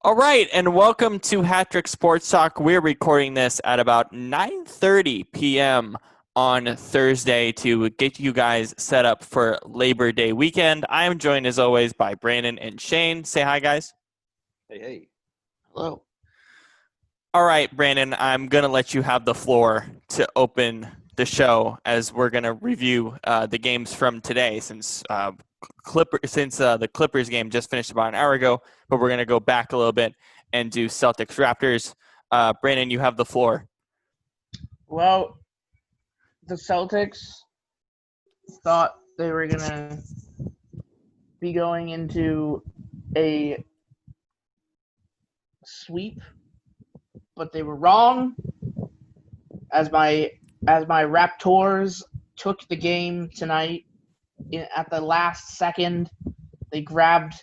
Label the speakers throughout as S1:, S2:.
S1: All right, and welcome to Hat-Trick Sports Talk. We're recording this at about 9:30 p.m. on Thursday to get you guys set up for Labor Day weekend. I am joined, as always, by Brannan and Shane. Say hi, guys.
S2: Hey.
S3: Hello.
S1: All right, Brannan, I'm going to let you have the floor to open the show as we're going to review the games from today since the Clippers game just finished about an hour ago, but we're going to go back a little bit and do Celtics Raptors. Brandon, you have the floor.
S3: Well, the Celtics thought they were going to be going into a sweep, but they were wrong. As my Raptors took the game tonight at the last second, they grabbed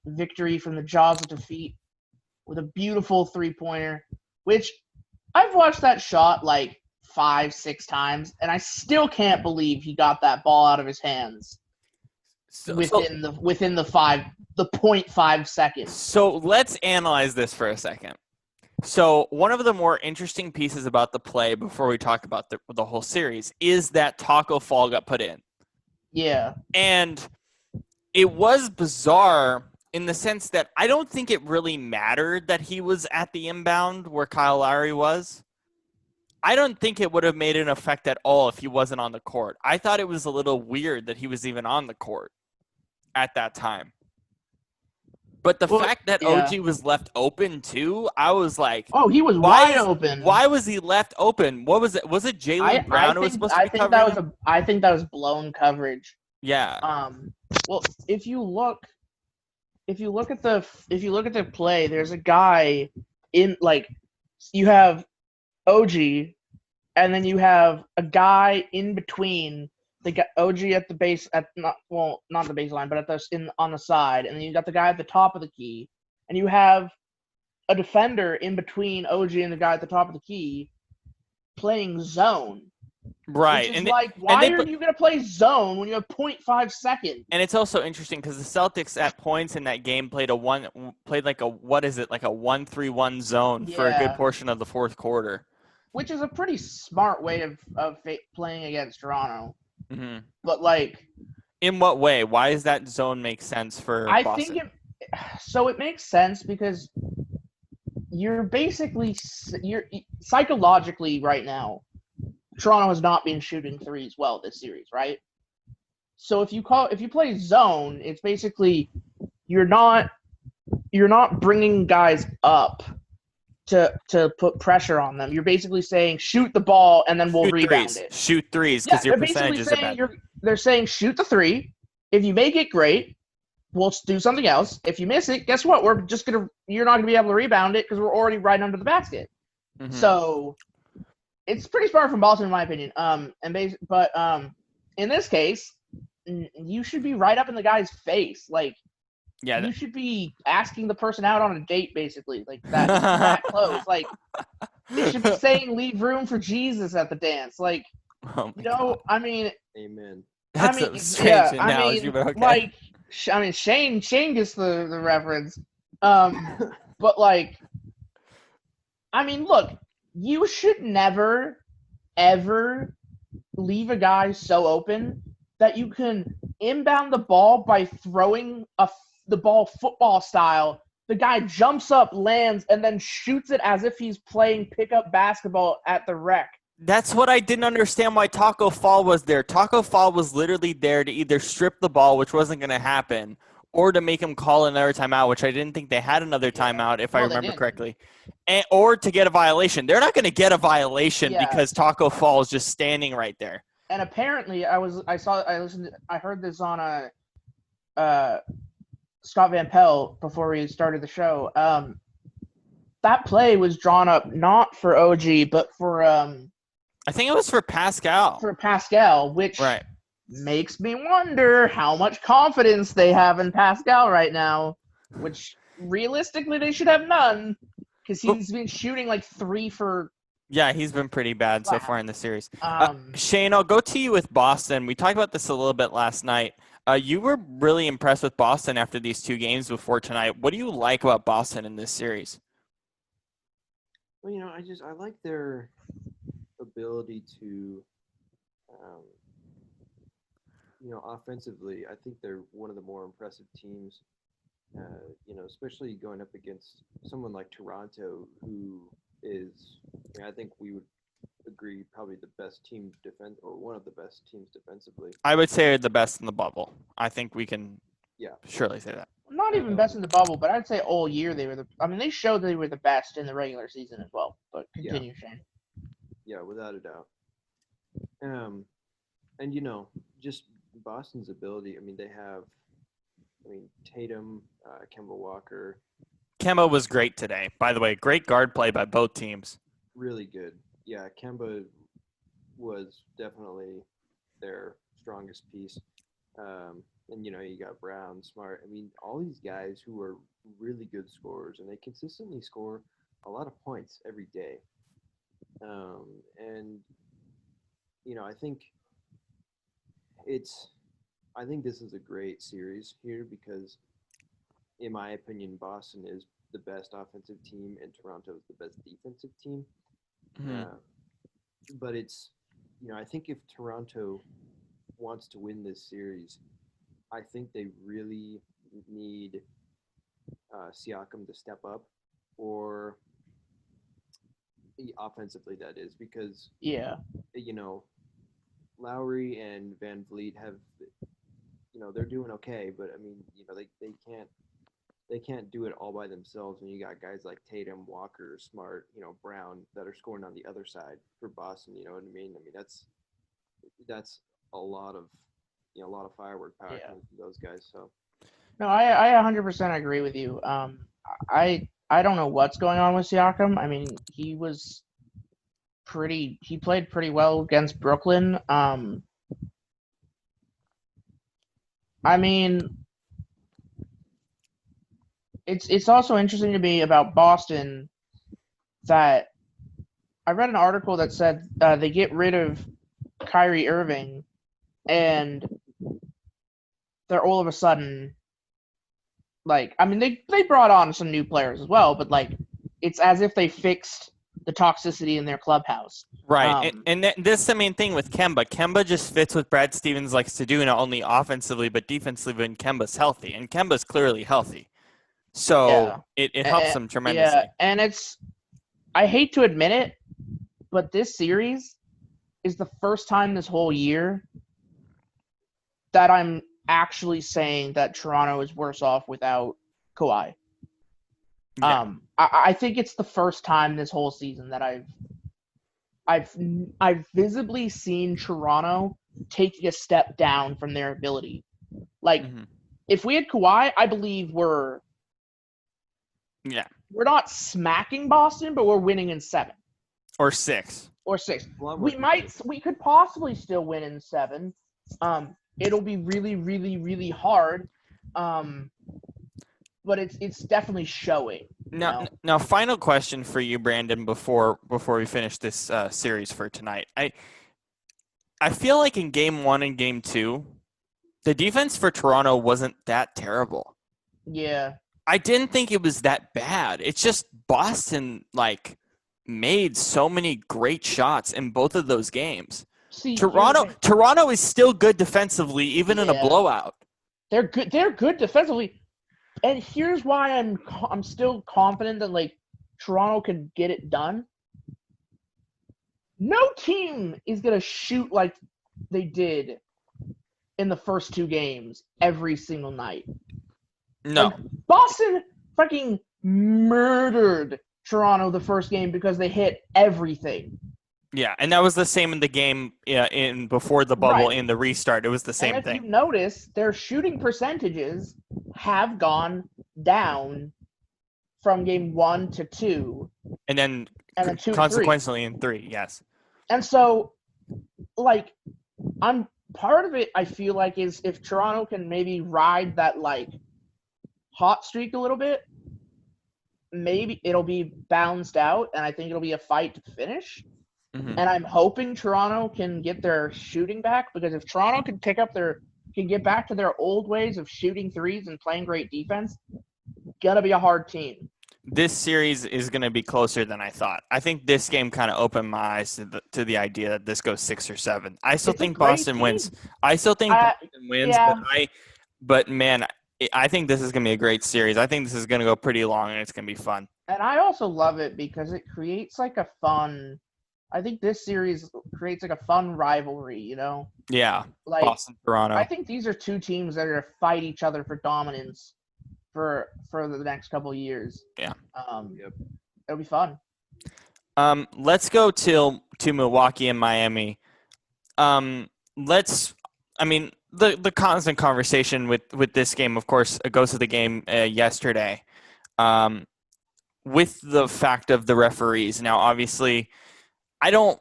S3: victory from the jaws of defeat with a beautiful three-pointer, which I've watched that shot like 5-6 times, and I still can't believe he got that ball out of his hands within the 0.5 seconds.
S1: So let's analyze this for a second. So one of the more interesting pieces about the play before we talk about the whole series is that Taco Fall got put in.
S3: Yeah.
S1: And it was bizarre in the sense that I don't think it really mattered that he was at the inbound where Kyle Lowry was. I don't think it would have made an effect at all if he wasn't on the court. I thought it was a little weird that he was even on the court at that time. But the fact that OG was left open too, I was like,
S3: "Oh, he was wide open."
S1: Why was he left open? What was it? Was it Jaylen Brown who was supposed to be covering him?
S3: I think that was blown coverage.
S1: Yeah.
S3: Well, if you look at the play, there's a guy in, like, you have OG, and then you have a guy in between. They got OG at the base not the baseline, but on the side, and then you got the guy at the top of the key, and you have a defender in between OG and the guy at the top of the key playing zone.
S1: Right.
S3: Which is why are you going to play zone when you have 0.5 seconds?
S1: And it's also interesting because the Celtics at points in that game played like a 1-3-1 zone for a good portion of the fourth quarter.
S3: Which is a pretty smart way of playing against Toronto.
S1: Mm-hmm.
S3: But,
S1: in what way? Why does that zone make sense for Boston?
S3: It makes sense because you're psychologically right now, Toronto has not been shooting threes well this series, right? So if you play zone, it's basically you're not bringing guys up to put pressure on them. You're basically saying shoot the ball and then we'll rebound it.
S1: Shoot threes because your percentages are bad.
S3: They're saying shoot the three. If you make it, great. We'll do something else. If you miss it, guess what? You're not gonna be able to rebound it because we're already right under the basket. Mm-hmm. So it's pretty smart from Boston, in my opinion. But in this case, you should be right up in the guy's face, you should be asking the person out on a date, basically, like that close. Like, you should be saying "leave room for Jesus" at the dance. Like,
S1: God.
S3: I mean,
S2: amen.
S1: That's a strange analogy, but okay.
S3: Shane gets the reference. But look, you should never, ever leave a guy so open that you can inbound the ball by throwing the ball football style. The guy jumps up, lands, and then shoots it as if he's playing pickup basketball at the rec.
S1: That's what I didn't understand why Taco Fall was there. Taco Fall was literally there to either strip the ball, which wasn't going to happen, or to make him call another timeout, which I didn't think they had another timeout, if I remember correctly, or to get a violation. They're not going to get a violation because Taco Fall is just standing right there.
S3: And apparently, I heard this on Scott Van Pelt before we started the show. That play was drawn up not for OG, but for
S1: I think it was for Pascal.
S3: Which makes me wonder how much confidence they have in Pascal right now. Which realistically they should have none, because he's been shooting like 3 for.
S1: Yeah, he's been pretty bad so far in the series. Shane, I'll go to you with Boston. We talked about this a little bit last night. You were really impressed with Boston after these 2 games before tonight. What do you like about Boston in this series?
S2: Well, I like their ability to, um, offensively. I think they're one of the more impressive teams. Especially going up against someone like Toronto, who is, I think we would agree, probably the best team defense or one of the best teams defensively.
S1: I would say the best in the bubble. I think we can
S2: Yeah.
S1: surely say that.
S3: Not even best in the bubble, but I'd say all year they were they showed they were the best in the regular season as well. But continue, Shane.
S2: Yeah, without a doubt. And just Boston's ability. They have, Tatum, Kemba Walker.
S1: Kemba was great today. By the way, great guard play by both teams.
S2: Really good. Yeah, Kemba was definitely their strongest piece. And you got Brown, Smart. All these guys who are really good scorers, and they consistently score a lot of points every day. And I think this is a great series here because, in my opinion, Boston is the best offensive team and Toronto is the best defensive team.
S1: Mm-hmm.
S2: But it's, I think if Toronto wants to win this series, I think they really need Siakam to step up, or offensively, that is, because Lowry and Van Vliet have, they're doing okay, but they can't do it all by themselves when you got guys like Tatum, Walker, Smart, Brown that are scoring on the other side for Boston. You know what I mean? That's a lot of firework power coming from those guys. So
S3: no, I 100% agree with you. I don't know what's going on with Siakam. He played pretty well against Brooklyn. It's also interesting to me about Boston that I read an article that said they get rid of Kyrie Irving and they're all of a sudden they brought on some new players as well, but it's as if they fixed the toxicity in their clubhouse.
S1: Right. And this is the main thing with Kemba. Kemba just fits what Brad Stevens likes to do, not only offensively, but defensively when Kemba's healthy. And Kemba's clearly healthy. So it helps them tremendously.
S3: Yeah, and I hate to admit it, but this series is the first time this whole year that I'm actually saying that Toronto is worse off without Kawhi.
S1: Yeah.
S3: I think it's the first time this whole season that I've visibly seen Toronto taking a step down from their ability. If we had Kawhi, I believe we're not smacking Boston, but we're winning in 7
S1: or 6.
S3: We could possibly still win in 7. It'll be really, really, really hard. But it's definitely showing.
S1: Now, final question for you, Brandon, before we finish this series for tonight. I feel like in Game 1 and Game 2, the defense for Toronto wasn't that terrible.
S3: Yeah.
S1: I didn't think it was that bad. It's just Boston made so many great shots in both of those games.
S3: See,
S1: Toronto is still good defensively, even in a blowout.
S3: They're good. They're good defensively. And here's why I'm still confident that Toronto can get it done. No team is gonna shoot like they did in the first 2 games every single night.
S1: No.
S3: Boston fucking murdered Toronto the first game because they hit everything.
S1: Yeah, and that was the same in the game in before the bubble in the restart. It was the same thing.
S3: If you notice, their shooting percentages have gone down from game 1 to 2.
S1: And then
S3: 2
S1: consequently in 3, yes.
S3: And so, I'm part of it, I feel like, is if Toronto can maybe ride that, hot streak a little bit, maybe it'll be balanced out, and I think it'll be a fight to finish. Mm-hmm. And I'm hoping Toronto can get their shooting back, because if Toronto can pick up their can get back to their old ways of shooting threes and playing great defense, gonna be a hard team.
S1: This series is going to be closer than I thought. I think this game kind of opened my eyes to the idea that this goes 6 or 7. I still think Boston wins. I still think Boston wins,
S3: yeah.
S1: but man, I think this is going to be a great series. I think this is going to go pretty long, and it's going to be fun.
S3: And I also love it because it creates like a fun. I think this series creates like a fun rivalry, you know?
S1: Yeah,
S3: like
S1: Boston, Toronto.
S3: I think these are two teams that are going to fight each other for dominance for the next couple of years.
S1: Yeah.
S2: Yep.
S3: It'll be fun.
S1: Let's go to Milwaukee and Miami. The constant conversation with this game, of course, goes to the game yesterday. With the fact of the referees. Now, obviously, I don't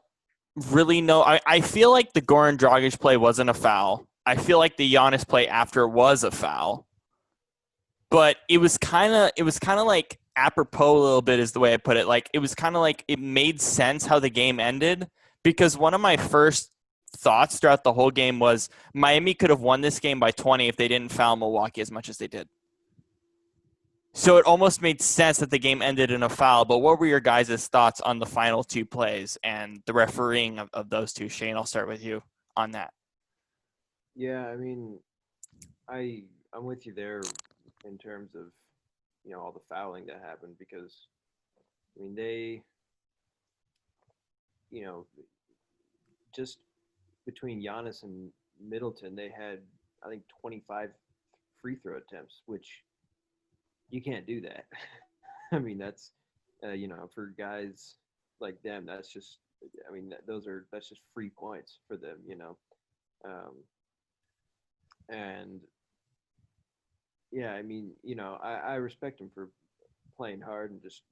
S1: really know. I feel like the Goran Dragic play wasn't a foul. I feel like the Giannis play after was a foul. But it was kind of like apropos a little bit is the way I put it. Like, it was kind of like it made sense how the game ended, because one of my first thoughts throughout the whole game was Miami could have won this game by 20 if they didn't foul Milwaukee as much as they did. So it almost made sense that the game ended in a foul. But what were your guys' thoughts on the final two plays and the refereeing of those two? Shane, I'll start with you on that.
S2: Yeah, I mean, I'm with you there in terms of, you know, all the fouling that happened, because, I mean, they, you know, just between Giannis and Middleton, they had, I think, 25 free throw attempts, which you can't do that. I mean, that's, you know, for guys like them, that's just, I mean, that's just free points for them, you know. And yeah, I mean, you know, I respect him for playing hard and just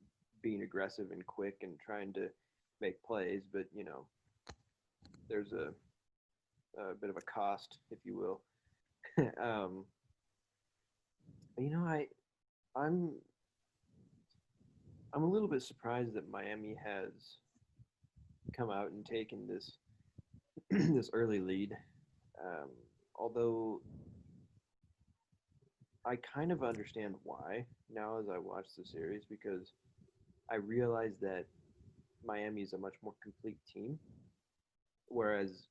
S2: being aggressive and quick and trying to make plays, but, you know, there's a bit of a cost, if you will. You know, I'm a little bit surprised that Miami has come out and taken this this early lead, although I kind of understand why now as I watch the series, because I realize that Miami is a much more complete team, whereas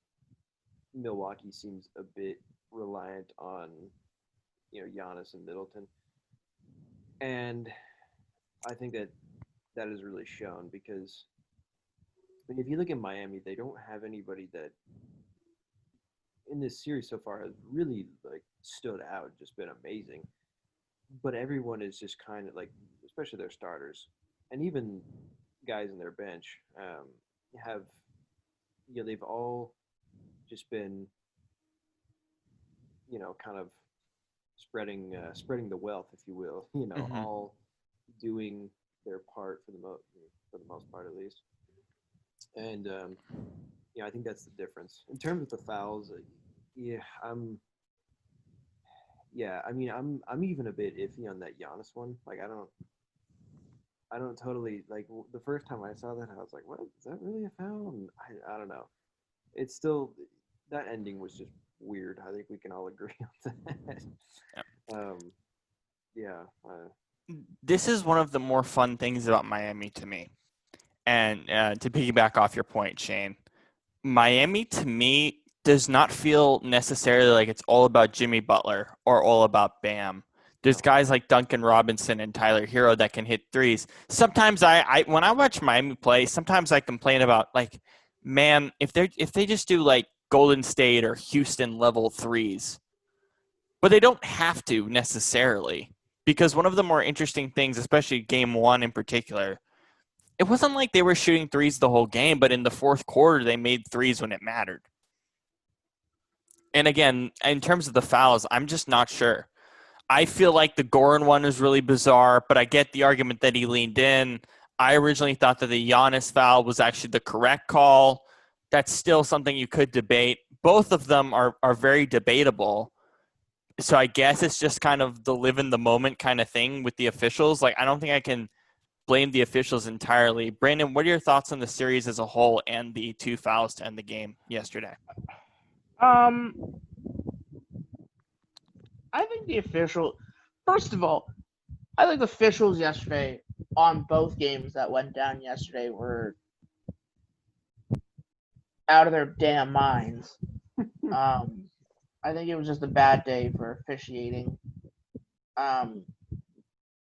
S2: Milwaukee seems a bit reliant on, you know, Giannis and Middleton. And I think that is really shown, because I mean, if you look at Miami, they don't have anybody that in this series so far has really like stood out, just been amazing. But everyone is just kind of like, especially their starters and even guys in their bench, have, you know, they've all just been, you know, kind of spreading the wealth, if you will, you know, all doing their part for the most part, at least. And you know, I think that's the difference in terms of the fouls. I mean, I'm even a bit iffy on that Giannis one. Like, I don't totally like, the first time I saw that, I was like, what, is that really a foul? And I don't know. It's still, that ending was just weird. I think we can all agree on that. Yeah.
S1: This is one of the more fun things about Miami to me. And to piggyback off your point, Shane, Miami to me does not feel necessarily like it's all about Jimmy Butler or all about Bam. There's guys like Duncan Robinson and Tyler Hero that can hit threes. Sometimes I when I watch Miami play, sometimes I complain about, like, man, if they just do like Golden State or Houston level threes. But they don't have to necessarily, because one of the more interesting things, especially game one in particular, it wasn't like they were shooting threes the whole game, but in the fourth quarter, they made threes when it mattered. And again, in terms of the fouls, I'm just not sure. I feel like the Goran one is really bizarre, but I get the argument that he leaned in. I originally thought that the Giannis foul was actually the correct call. That's still something you could debate. Both of them are very debatable. So I guess it's just kind of the live in the moment kind of thing with the officials. Like, I don't think I can blame the officials entirely. Brandon, what are your thoughts on the series as a whole and the two fouls to end the game yesterday?
S3: I think first of all, I think the officials yesterday on both games that went down yesterday were out of their damn minds. I think it was just a bad day for officiating.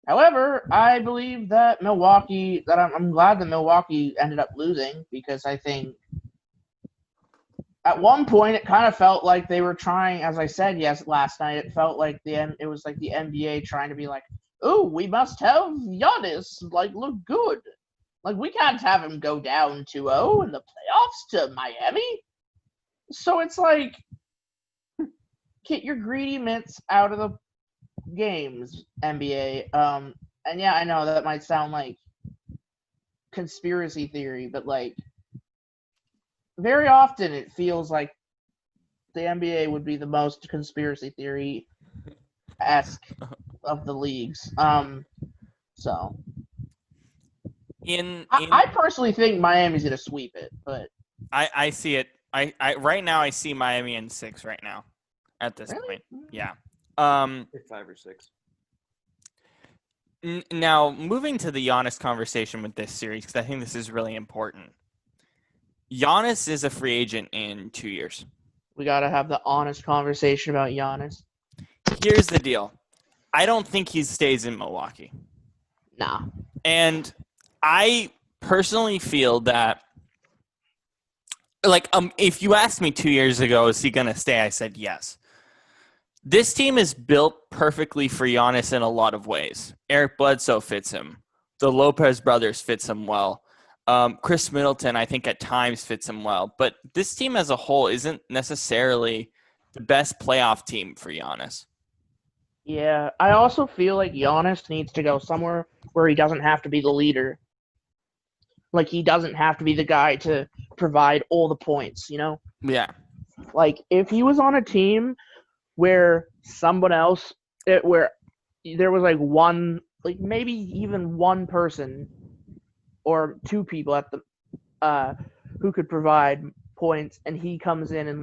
S3: However, I believe that I'm glad that Milwaukee ended up losing because I think at one point it kind of felt like they were trying, as I said last night, it felt like it was like the NBA trying to be like, "Oh, we must have Giannis look good. Like we can't have him go down 2-0 in the playoffs to Miami." So it's like, get your greedy mitts out of the games, NBA. And yeah, I know that might sound like conspiracy theory, but like very often it feels like the NBA would be the most conspiracy theory-esque of the leagues. So I personally think Miami's gonna sweep it, but
S1: I see it. I right now I see Miami in 6 right now at this
S3: really?
S1: point. Yeah.
S2: 5 or 6.
S1: Now, moving to the Giannis conversation with this series, because I think this is really important. Giannis is a free agent in 2 years.
S3: We got to have the honest conversation about Giannis.
S1: Here's the deal. I don't think he stays in Milwaukee.
S3: Nah.
S1: And I personally feel that, if you asked me 2 years ago, is he going to stay? I said yes. This team is built perfectly for Giannis in a lot of ways. Eric Bledsoe fits him. The Lopez brothers fits him well. Chris Middleton, I think, at times fits him well. But this team as a whole isn't necessarily the best playoff team for Giannis.
S3: Yeah, I also feel like Giannis needs to go somewhere where he doesn't have to be the leader. Like, he doesn't have to be the guy to provide all the points, you know?
S1: Yeah.
S3: Like, if he was on a team where someone else, where there was maybe even one person or two people at the who could provide points, and he comes in and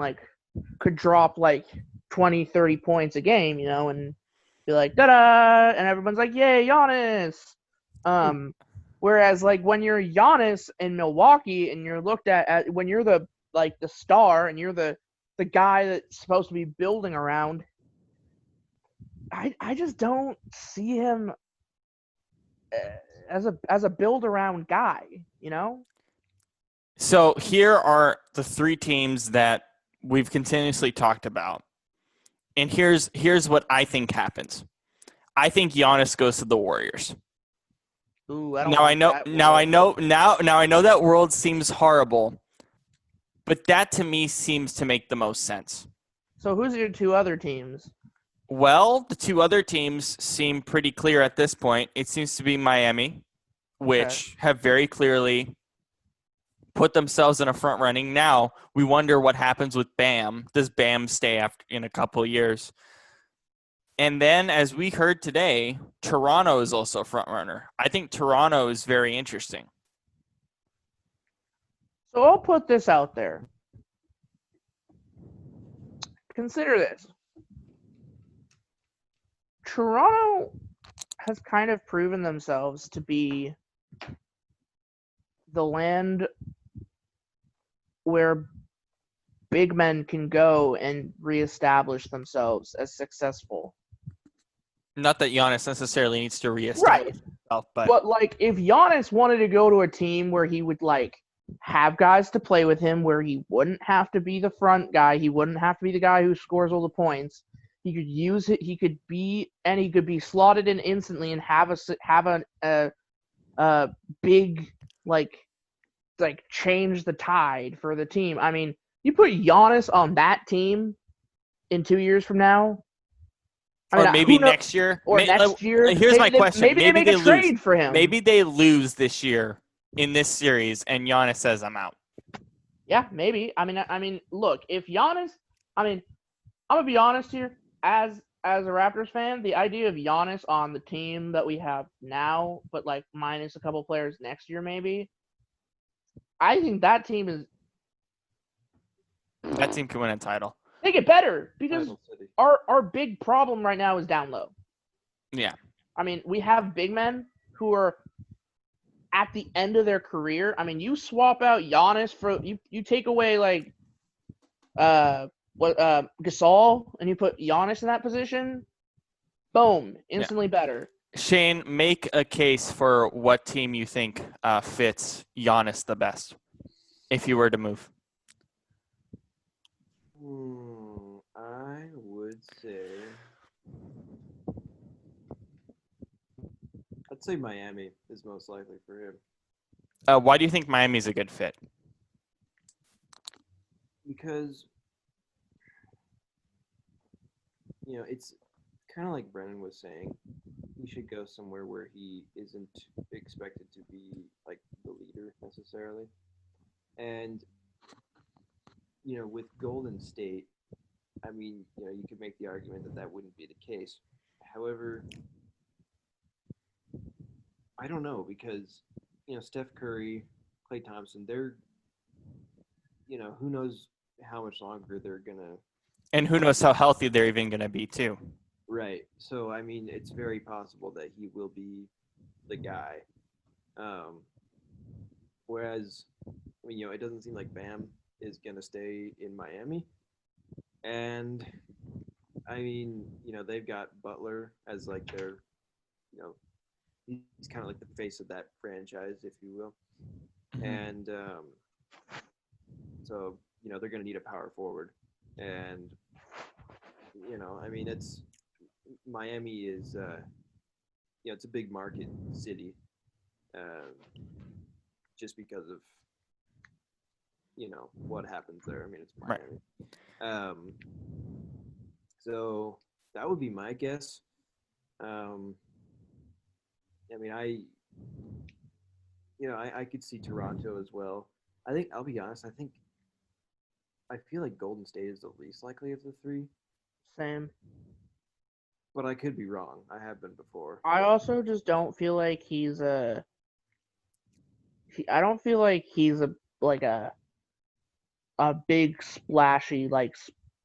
S3: could drop 20, 30 points a game, you know, and be like, da-da, and everyone's like, yay, Giannis. Whereas when you're Giannis in Milwaukee and you're looked at when you're the star and you're the guy that's supposed to be building around, I just don't see him as a build around guy, you know?
S1: So here are the 3 teams that we've continuously talked about. And here's what I think happens. I think Giannis goes to the Warriors.
S3: Ooh,
S1: I know that world seems horrible, but that to me seems to make the most sense.
S3: So who's your 2 other teams?
S1: Well, the 2 other teams seem pretty clear at this point. It seems to be Miami, which have very clearly put themselves in a front running. Now, we wonder what happens with Bam. Does Bam stay in a couple of years? And then, as we heard today, Toronto is also a front runner. I think Toronto is very interesting.
S3: So I'll put this out there. Consider this. Toronto has kind of proven themselves to be the land where big men can go and reestablish themselves as successful.
S1: Not that Giannis necessarily needs to reestablish himself, but
S3: if Giannis wanted to go to a team where he would have guys to play with him, where he wouldn't have to be the front guy, he wouldn't have to be the guy who scores all the points. He could use it. He could be slotted in instantly and have a big change the tide for the team. I mean, you put Giannis on that team in 2 years from now,
S1: or maybe next year.
S3: Or next year.
S1: Here's my question.
S3: Maybe they make a trade for him.
S1: Maybe they lose this year in this series, and Giannis says, "I'm out."
S3: Yeah, maybe. I mean, look, if Giannis, I'm gonna be honest here. As a Raptors fan, the idea of Giannis on the team that we have now, but minus a couple players next year, maybe. I think that team
S1: can win a title.
S3: They get better because
S2: Title City.
S3: our big problem right now is down low.
S1: Yeah.
S3: I mean, we have big men who are at the end of their career. I mean, you swap out Giannis for you take away like Gasol and you put Giannis in that position. Boom, instantly better.
S1: Shane, make a case for what team you think fits Giannis the best if you were to move.
S2: I would say I'd say Miami is most likely for him.
S1: Why do you think Miami's a good fit?
S2: Because, it's kind of like Brennan was saying. He should go somewhere where he isn't expected to be like the leader necessarily. And, with Golden State, I mean, you could make the argument that that wouldn't be the case. However, I don't know because, Steph Curry, Klay Thompson, they're, who knows how much longer they're going to.
S1: And who knows how healthy they're even going to be, too.
S2: Right. So, I mean, it's very possible that he will be the guy. Whereas, it doesn't seem like Bam is going to stay in Miami. And, I mean, they've got Butler as like their, he's kind of like the face of that franchise, if you will. Mm-hmm. And so, they're going to need a power forward. And, I mean, Miami is, it's a big market city just because of, what happens there. I mean, it's Miami. Right. So that would be my guess. I mean, I could see Toronto as well. I'll be honest, I feel like Golden State is the least likely of the three.
S3: Same.
S2: But I could be wrong. I have been before.
S3: I also just don't feel like I don't feel like he's a big splashy like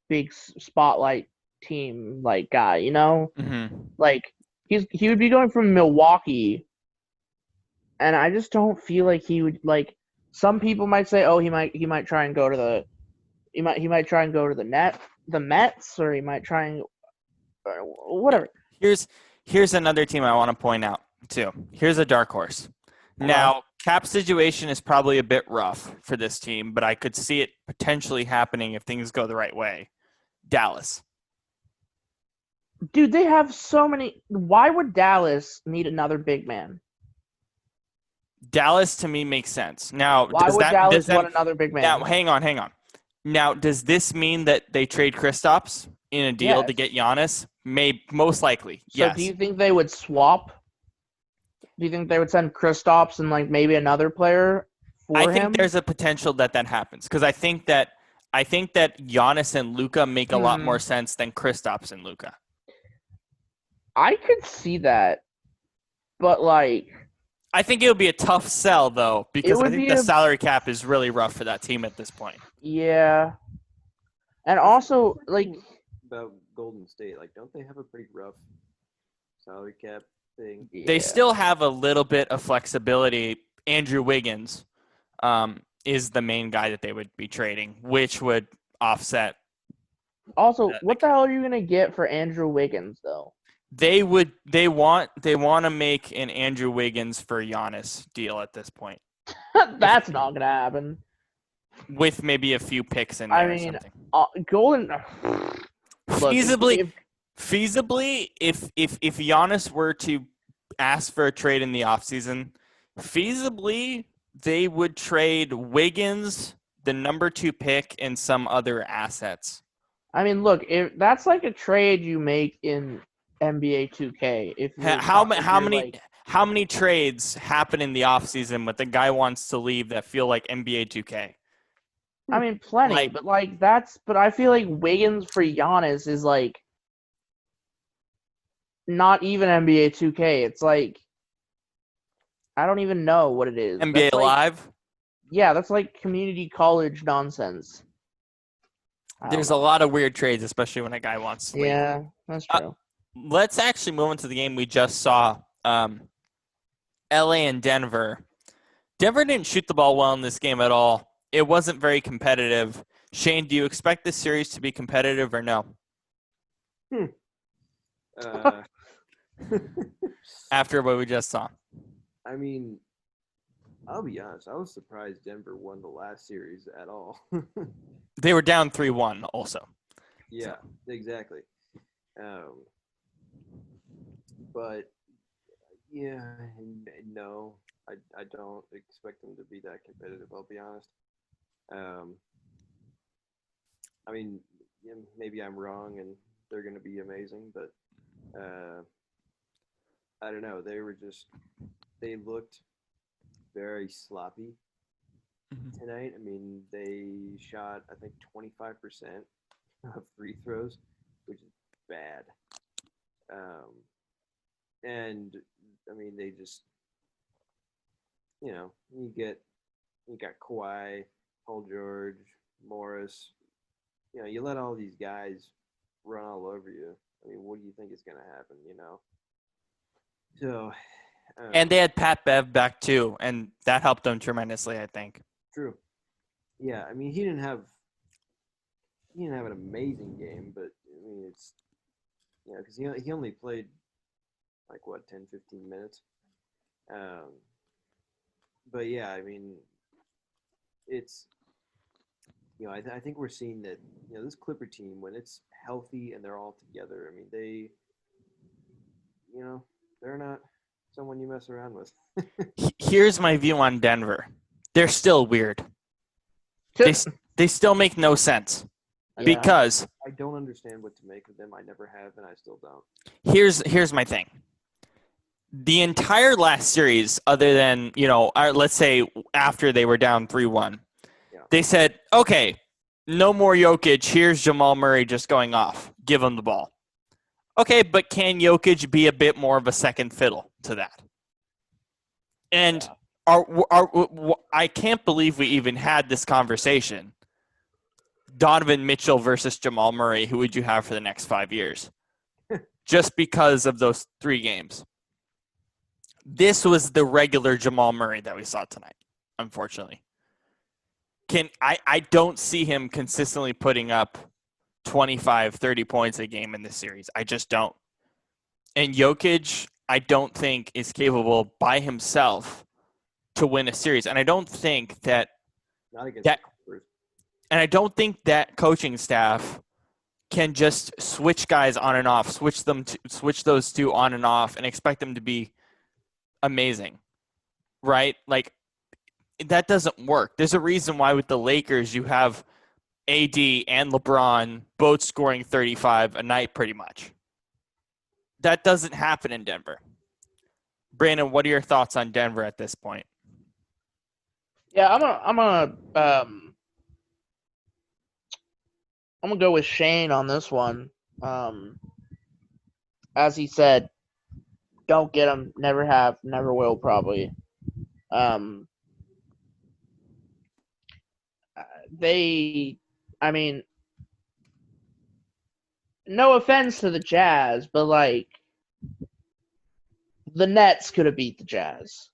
S3: big spotlight team like guy.
S1: Mm-hmm.
S3: Like he would be going from Milwaukee, and I just don't feel like he would like. Some people might say, oh, he might try and go to the the Mets, or he might try and whatever.
S1: Here's another team I want to point out too. Here's a dark horse. Now, cap situation is probably a bit rough for this team, but I could see it potentially happening if things go the right way. Dallas.
S3: Dude, they have so many. Why would Dallas need another big man?
S1: Dallas to me makes sense. Now,
S3: why would Dallas want another big man?
S1: Now, hang on. Now, does this mean that they trade Kristaps in a deal to get Giannis? Most likely, yes.
S3: So do you think they would swap? Do you think they would send Kristaps and like maybe another player for him?
S1: I think there's a potential that happens because I think that Giannis and Luka make a lot more sense than Kristaps and Luka.
S3: I could see that, but like,
S1: I think it would be a tough sell though because I think the salary cap is really rough for that team at this point.
S3: Yeah, and also like
S2: about Golden State, like don't they have a pretty rough salary cap thing?
S1: Yeah. They still have a little bit of flexibility. Andrew Wiggins is the main guy that they would be trading, which would offset.
S3: Also, what the hell are you gonna get for Andrew Wiggins though?
S1: They want to make an Andrew Wiggins for Giannis deal at this point.
S3: That's not gonna happen.
S1: With maybe a few picks in there. I mean,
S3: Golden.
S1: Feasibly, if Giannis were to ask for a trade in the offseason, feasibly they would trade Wiggins, the number 2 pick, and some other assets.
S3: I mean, look, if that's like a trade you make in NBA 2K.
S1: How many trades happen in the offseason when the guy wants to leave that feel like NBA 2K?
S3: I mean, plenty, but I feel like Wiggins for Giannis is like not even NBA 2K. It's like I don't even know what it is.
S1: NBA Live?
S3: Yeah, that's like community college nonsense.
S1: There's a lot of weird trades, especially when a guy wants to leave.
S3: Yeah, that's true.
S1: Let's actually move into the game we just saw. LA and Denver. Denver didn't shoot the ball well in this game at all. It wasn't very competitive. Shane, do you expect this series to be competitive or no? After what we just saw.
S2: I mean, I'll be honest. I was surprised Denver won the last series at all.
S1: They were down 3-1 also.
S2: Yeah, exactly. But yeah, no, I don't expect them to be that competitive. I'll be honest. I mean, yeah, maybe I'm wrong and they're going to be amazing, but I don't know. They looked very sloppy tonight. I mean, they shot, I think, 25% of free throws, which is bad. And I mean, they just, you got Kawhi, Paul George, Morris. You let all these guys run all over you. I mean, what do you think is going to happen? So.
S1: And they had Pat Bev back too, and that helped them tremendously, I think.
S2: True. Yeah, I mean, he didn't have an amazing game, but I mean, it's because he only played like 10, 15 minutes. But yeah, I mean, it's I think we're seeing that this Clipper team, when it's healthy and they're all together, I mean, they're not someone you mess around with.
S1: Here's my view on Denver. They're still weird. They still make no sense. Because
S2: I don't understand what to make of them. I never have, and I still don't.
S1: Here's my thing. The entire last series, other than, let's say after they were down 3-1, they said, okay, no more Jokic. Here's Jamal Murray just going off. Give him the ball. Okay, but can Jokic be a bit more of a second fiddle to that? And I can't believe we even had this conversation. Donovan Mitchell versus Jamal Murray, who would you have for the next 5 years? Just because of those 3 games. This was the regular Jamal Murray that we saw tonight, unfortunately. I don't see him consistently putting up 25, 30 points a game in this series. I just don't. And Jokic, I don't think is capable by himself to win a series. And I don't think that and I don't think that coaching staff can just switch guys on and off, switch those two on and off and expect them to be amazing. Right? Like, that doesn't work. There's a reason why with the Lakers you have AD and LeBron both scoring 35 a night pretty much. That doesn't happen in Denver. Brandon, what are your thoughts on Denver at this point?
S3: Yeah, I'm gonna go with Shane on this one. As he said, don't get him, never have, never will probably. I mean, no offense to the Jazz, but like the Nets could have beat the Jazz.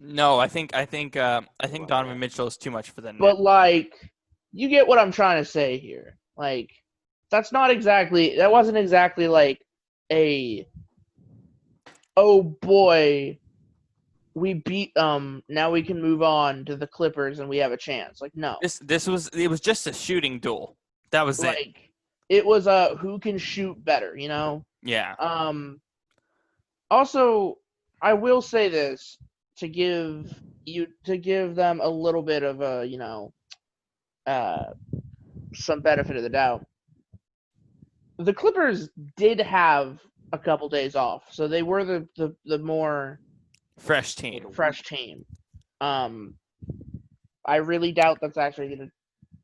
S1: No, I think Donovan Mitchell is too much for the Nets.
S3: But like, you get what I'm trying to say here. Like, that wasn't exactly like a, oh boy, we beat now we can move on to the Clippers and we have a chance. Like, no.
S1: It was just a shooting duel. That was it.
S3: It was who can shoot better,
S1: Yeah.
S3: Also, I will say this to give them a little bit of a, some benefit of the doubt. The Clippers did have a couple days off, so they were the more
S1: fresh team.
S3: I really doubt that's actually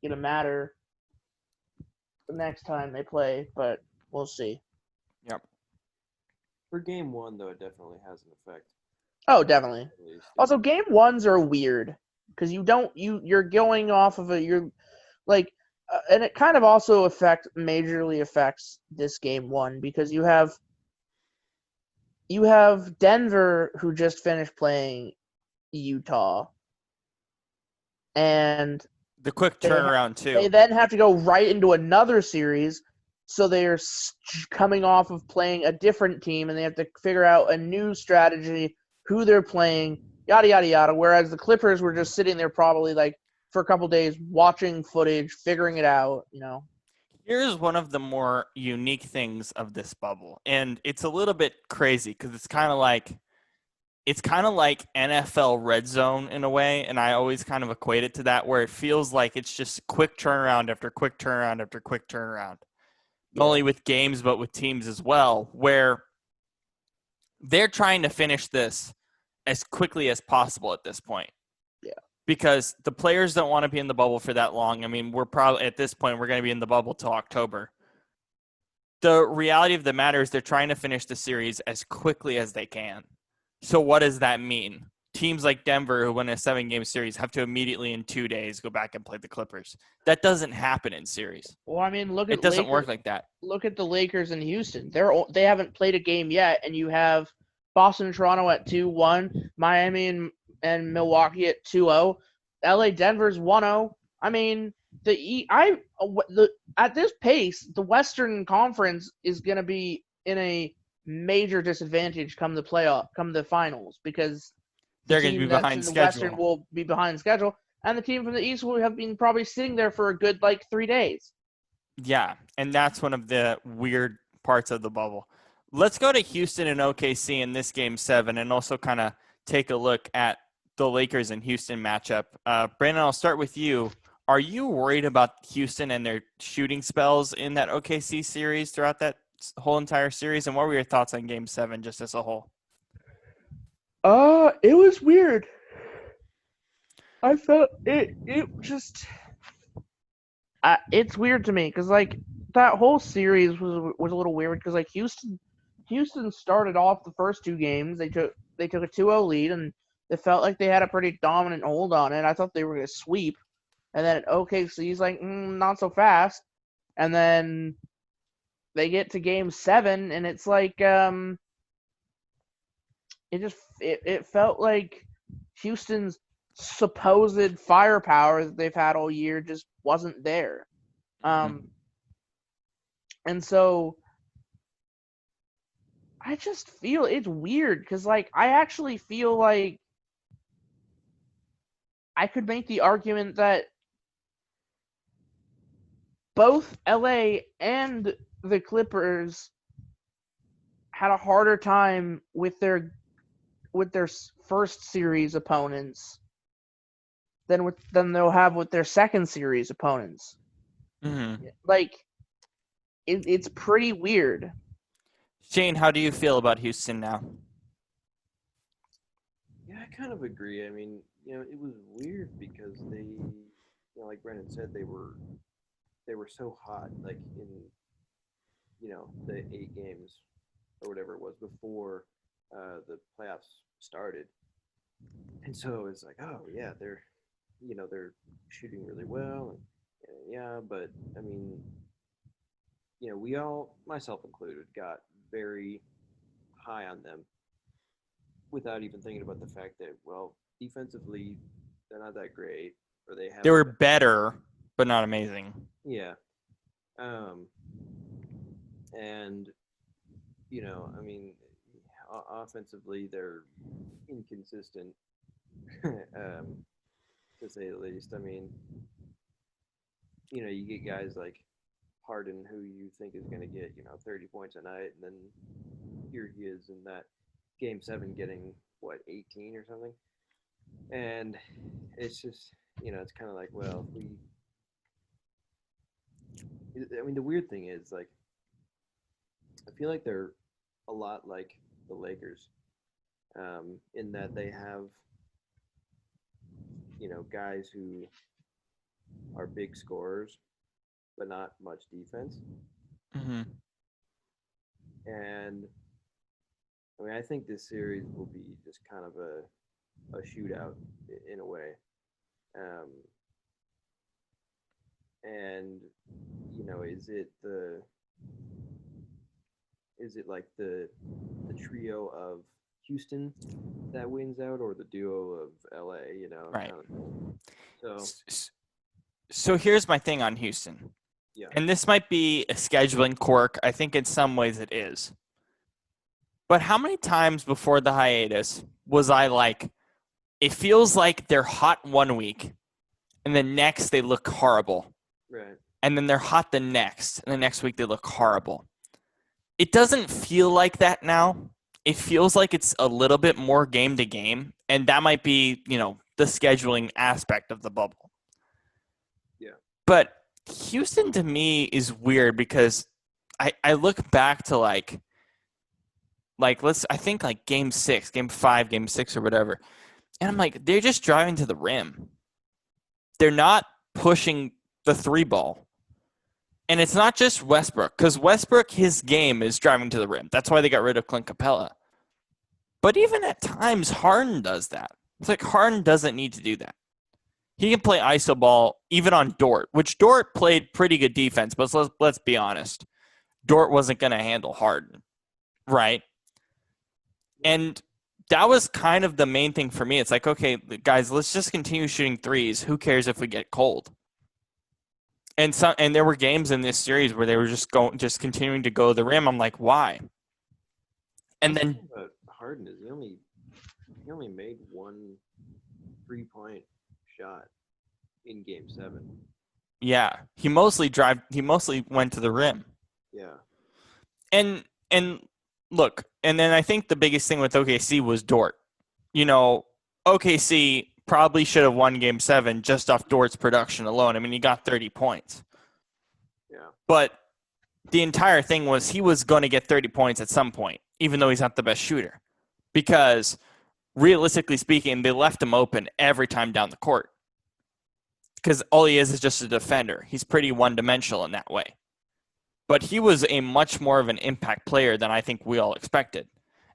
S3: gonna matter the next time they play, but we'll see.
S1: Yep.
S2: For game 1, though, it definitely has an effect.
S3: Oh, definitely. Also, game 1s are weird because you're going off of and it kind of also majorly affects this game one, because you have Denver, who just finished playing Utah, and
S1: The quick turnaround
S3: they
S1: too.
S3: then have to go right into another series, so they're coming off of playing a different team, and they have to figure out a new strategy, who they're playing, yada yada yada. Whereas the Clippers were just sitting there probably like for a couple days watching footage, figuring it out.
S1: Here's one of the more unique things of this bubble, and it's a little bit crazy because it's kind of like NFL red zone in a way, and I always kind of equate it to that, where it feels like it's just quick turnaround after quick turnaround after quick turnaround. Not only with games, but with teams as well, where they're trying to finish this as quickly as possible at this point.
S3: Yeah.
S1: Because the players don't want to be in the bubble for that long. I mean, we're probably at this point, we're going to be in the bubble till October. The reality of the matter is they're trying to finish the series as quickly as they can. So what does that mean? Teams like Denver, who win a 7-game series, have to immediately in 2 days go back and play the Clippers. That doesn't happen in series.
S3: Well, I mean,
S1: it doesn't work like that.
S3: Look at the Lakers and Houston. They haven't played a game yet, and you have Boston and Toronto at 2-1, Miami and Milwaukee at 2-0, LA Denver's 1-0. I mean, at this pace, the Western Conference is going to be in a major disadvantage come the finals, because
S1: they're going to be behind schedule.
S3: The Western will be behind schedule, and the team from the East will have been probably sitting there for a good 3 days.
S1: Yeah, and that's one of the weird parts of the bubble. Let's go to Houston and OKC in this game 7, and also kind of take a look at the Lakers and Houston matchup. Brandon, I'll start with you. Are you worried about Houston and their shooting spells in that OKC series throughout that whole entire series? And what were your thoughts on game 7 just as a whole?
S3: It was weird. I felt it just it's weird to me, because that whole series was a little weird, because Houston started off the first 2 games. They took a 2-0 lead, and it felt like they had a pretty dominant hold on it. I thought they were going to sweep. And then OKC's not so fast. And then they get to game 7, and it's it felt like Houston's supposed firepower that they've had all year just wasn't there. And so I just feel it's weird, because I actually feel like I could make the argument that both LA and the Clippers had a harder time with their first series opponents than they'll have with their second series opponents.
S1: Mm-hmm.
S3: It's pretty weird.
S1: Shane, how do you feel about Houston now?
S2: Yeah, I kind of agree. I mean, it was weird because they, like Brandon said, they were so hot, in, the 8 games or whatever it was before the playoffs started. And so it's oh yeah, they're shooting really well, and yeah, but I mean, we all, myself included, got very high on them without even thinking about the fact that, well, defensively they're not that great, or
S1: they were better but not amazing.
S2: Yeah. And I mean, offensively they're inconsistent, to say the least. I mean, you get guys like Harden, who you think is going to get 30 points a night, and then here he is in that game 7 getting 18 or something, and it's just it's kind of well, I mean, the weird thing is I feel like they're a lot like the Lakers, in that they have guys who are big scorers but not much defense.
S1: Mm-hmm.
S2: And I mean, I think this series will be just kind of a shootout in a way. And is it like the trio of Houston that wins out, or the duo of LA?
S1: Right.
S2: So
S1: So here's my thing on Houston.
S2: yeah,
S1: And this might be a scheduling quirk. I think in some ways it is. But how many times before the hiatus was I like, it feels like they're hot one week, and the next they look horrible.
S2: right.
S1: And then they're hot the next, and the next week they look horrible. It doesn't feel like that now. It feels like it's a little bit more game to game, and that might be, the scheduling aspect of the bubble.
S2: Yeah.
S1: But Houston to me is weird because I look back to I think game 6, game 5, game 6 or whatever. And I'm like, they're just driving to the rim. They're not pushing the 3 ball. And it's not just Westbrook, because Westbrook, his game is driving to the rim. That's why they got rid of Clint Capella. But even at times, Harden does that. It's like Harden doesn't need to do that. He can play iso ball even on Dort, which Dort played pretty good defense, but let's be honest. Dort wasn't going to handle Harden, right? And that was kind of the main thing for me. It's like, okay, guys, let's just continue shooting threes. Who cares if we get cold? And there were games in this series where they were just continuing to go to the rim. I'm like, why? And then
S2: Harden is he only made one 3-point shot in game 7.
S1: Yeah, he mostly went to the rim.
S2: Yeah.
S1: And look, and then I think the biggest thing with OKC was Dort. OKC probably should have won game 7 just off Dort's production alone. I mean, he got 30 points.
S2: Yeah.
S1: But the entire thing was he was going to get 30 points at some point, even though he's not the best shooter. Because realistically speaking, they left him open every time down the court. Because all he is just a defender. He's pretty one-dimensional in that way. But he was a much more of an impact player than I think we all expected.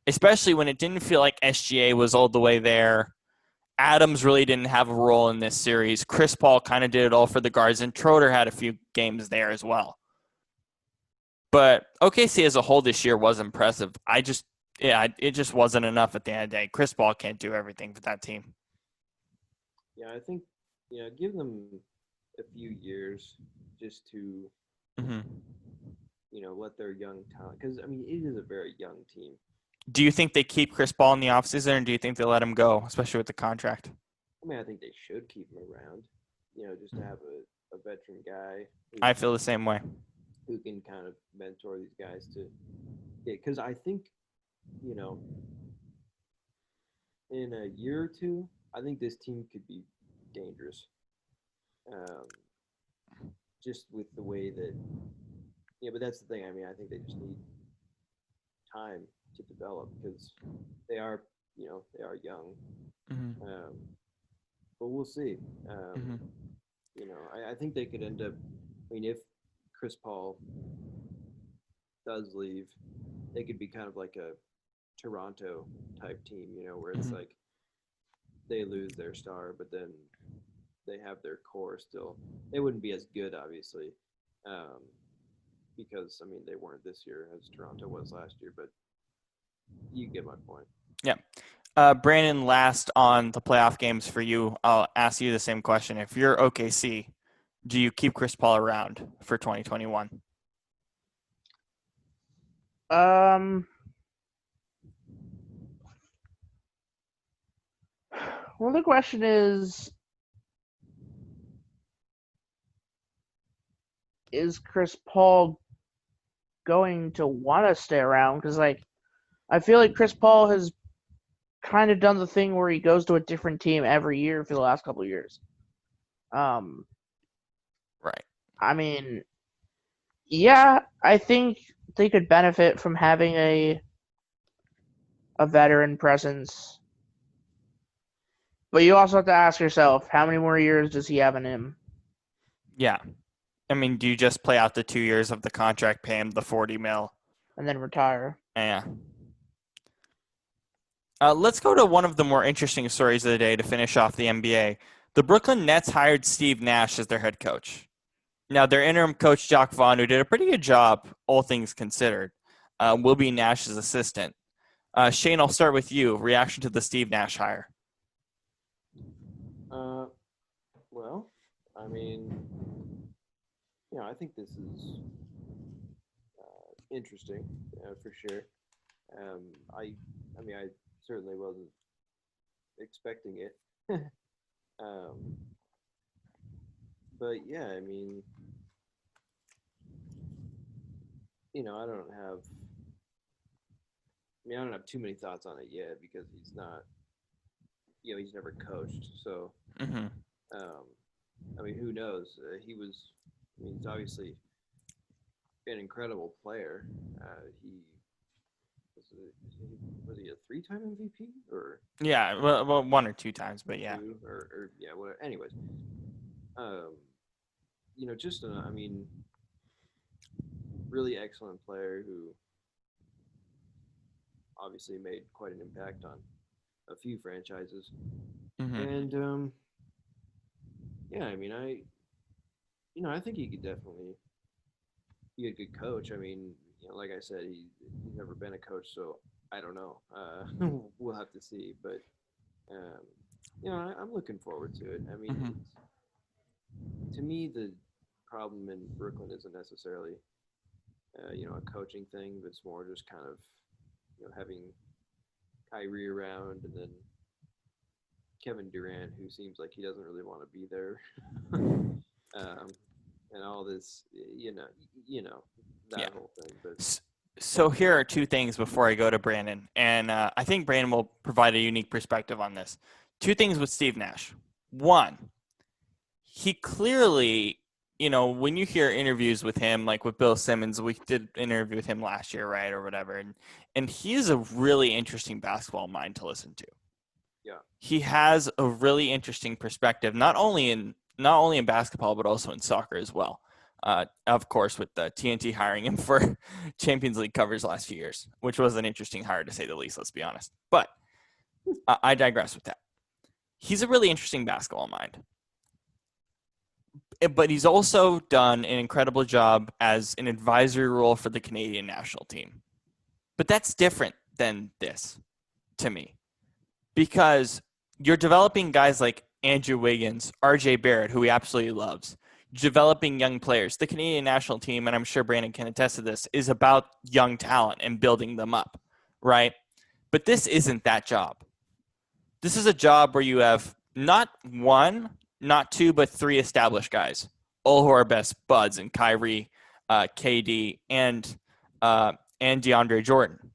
S1: Especially when it didn't feel like SGA was all the way there. Adams really didn't have a role in this series. Chris Paul kind of did it all for the guards, and Schroeder had a few games there as well. But OKC as a whole this year was impressive. It just wasn't enough at the end of the day. Chris Paul can't do everything for that team.
S2: Yeah, I think, give them a few years just to, let their young talent, because, I mean, it is a very young team.
S1: Do you think they keep Chris Paul in the offseason, or do you think they let him go, especially with the contract?
S2: I mean, I think they should keep him around, just to have a veteran guy.
S1: I feel the same way.
S2: Who can kind of mentor these guys to get, because I think, in a year or two, I think this team could be dangerous. Just with the way that, but that's the thing. I mean, I think they just need time to develop because they are young. But we'll see. I think they could end up. I mean, if Chris Paul does leave, they could be kind of like a Toronto type team, where it's like they lose their star, but then they have their core still. They wouldn't be as good, obviously, because, I mean, they weren't this year as Toronto was last year, but you get my point.
S1: Yeah. Brandon, last on the playoff games for you, I'll ask you the same question. If you're OKC, do you keep Chris Paul around for 2021?
S3: Well, the question is Chris Paul going to want to stay around? Because, I feel like Chris Paul has kind of done the thing where he goes to a different team every year for the last couple of years.
S1: Right.
S3: I mean, yeah, I think they could benefit from having a veteran presence. But you also have to ask yourself, how many more years does he have in him?
S1: Yeah. I mean, do you just play out the 2 years of the contract, pay him the $40 million?
S3: And then retire?
S1: Yeah. Let's go to one of the more interesting stories of the day to finish off the NBA. The Brooklyn Nets hired Steve Nash as their head coach. Now, their interim coach, Jacques Vaughn, who did a pretty good job, all things considered, will be Nash's assistant. Shane, I'll start with you. Reaction to the Steve Nash hire?
S2: Well, I mean, I think this is interesting for sure. I mean, I certainly wasn't expecting it. But yeah, I mean, I don't have too many thoughts on it yet because he's not, he's never coached. So,
S1: Mm-hmm.
S2: I mean, who knows? He's obviously an incredible player. Was he a 3-time MVP or?
S1: Yeah, well, 1 or 2 times, but yeah.
S2: Or yeah, whatever. Anyways, really excellent player who obviously made quite an impact on a few franchises.
S1: Mm-hmm.
S2: And yeah, I mean, I think he could definitely be a good coach. I mean, like I said, he's never been a coach, so I don't know. We'll have to see, but I'm looking forward to it. I mean,
S1: Mm-hmm.
S2: to me, the problem in Brooklyn isn't necessarily a coaching thing, but it's more just kind of having Kyrie around and then Kevin Durant, who seems like he doesn't really want to be there, and all this, that whole thing. But
S1: so here are 2 things before I go to Brandon, and I think Brandon will provide a unique perspective on this. 2 things with Steve Nash. 1, he clearly, when you hear interviews with him, like with Bill Simmons, we did an interview with him last year, right, or whatever, and he is a really interesting basketball mind to listen to.
S2: Yeah,
S1: he has a really interesting perspective, not only in basketball but also in soccer as well. Of course, with the TNT hiring him for Champions League covers last few years, which was an interesting hire to say the least. Let's be honest. But I digress with that. He's a really interesting basketball mind, but he's also done an incredible job as an advisory role for the Canadian national team. But that's different than this, to me. Because you're developing guys like Andrew Wiggins, RJ Barrett, who he absolutely loves, developing young players. The Canadian national team, and I'm sure Brandon can attest to this, is about young talent and building them up, right? But this isn't that job. This is a job where you have not 1, not 2, but 3 established guys, all who are best buds, in Kyrie, KD, and DeAndre Jordan.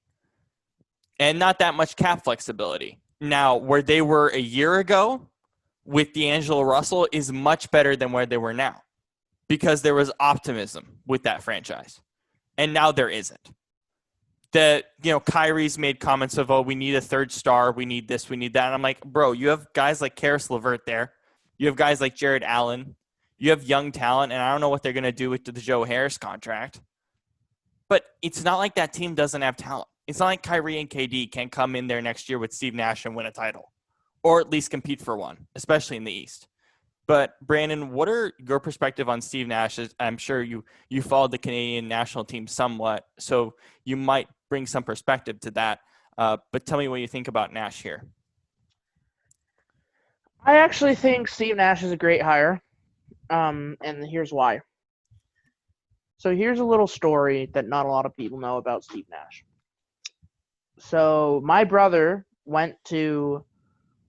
S1: And not that much cap flexibility. Now, where they were a year ago with D'Angelo Russell is much better than where they were now because there was optimism with that franchise. And now there isn't. Kyrie's made comments of, we need a 3rd star. We need this. We need that. And I'm like, bro, you have guys like Karis LeVert there. You have guys like Jared Allen. You have young talent. And I don't know what they're going to do with the Joe Harris contract. But it's not like that team doesn't have talent. It's not like Kyrie and KD can come in there next year with Steve Nash and win a title, or at least compete for one, especially in the East. But Brandon, what are your perspective on Steve Nash? I'm sure you followed the Canadian national team somewhat, so you might bring some perspective to that. But tell me what you think about Nash here.
S3: I actually think Steve Nash is a great hire, and here's why. So here's a little story that not a lot of people know about Steve Nash. So my brother went to,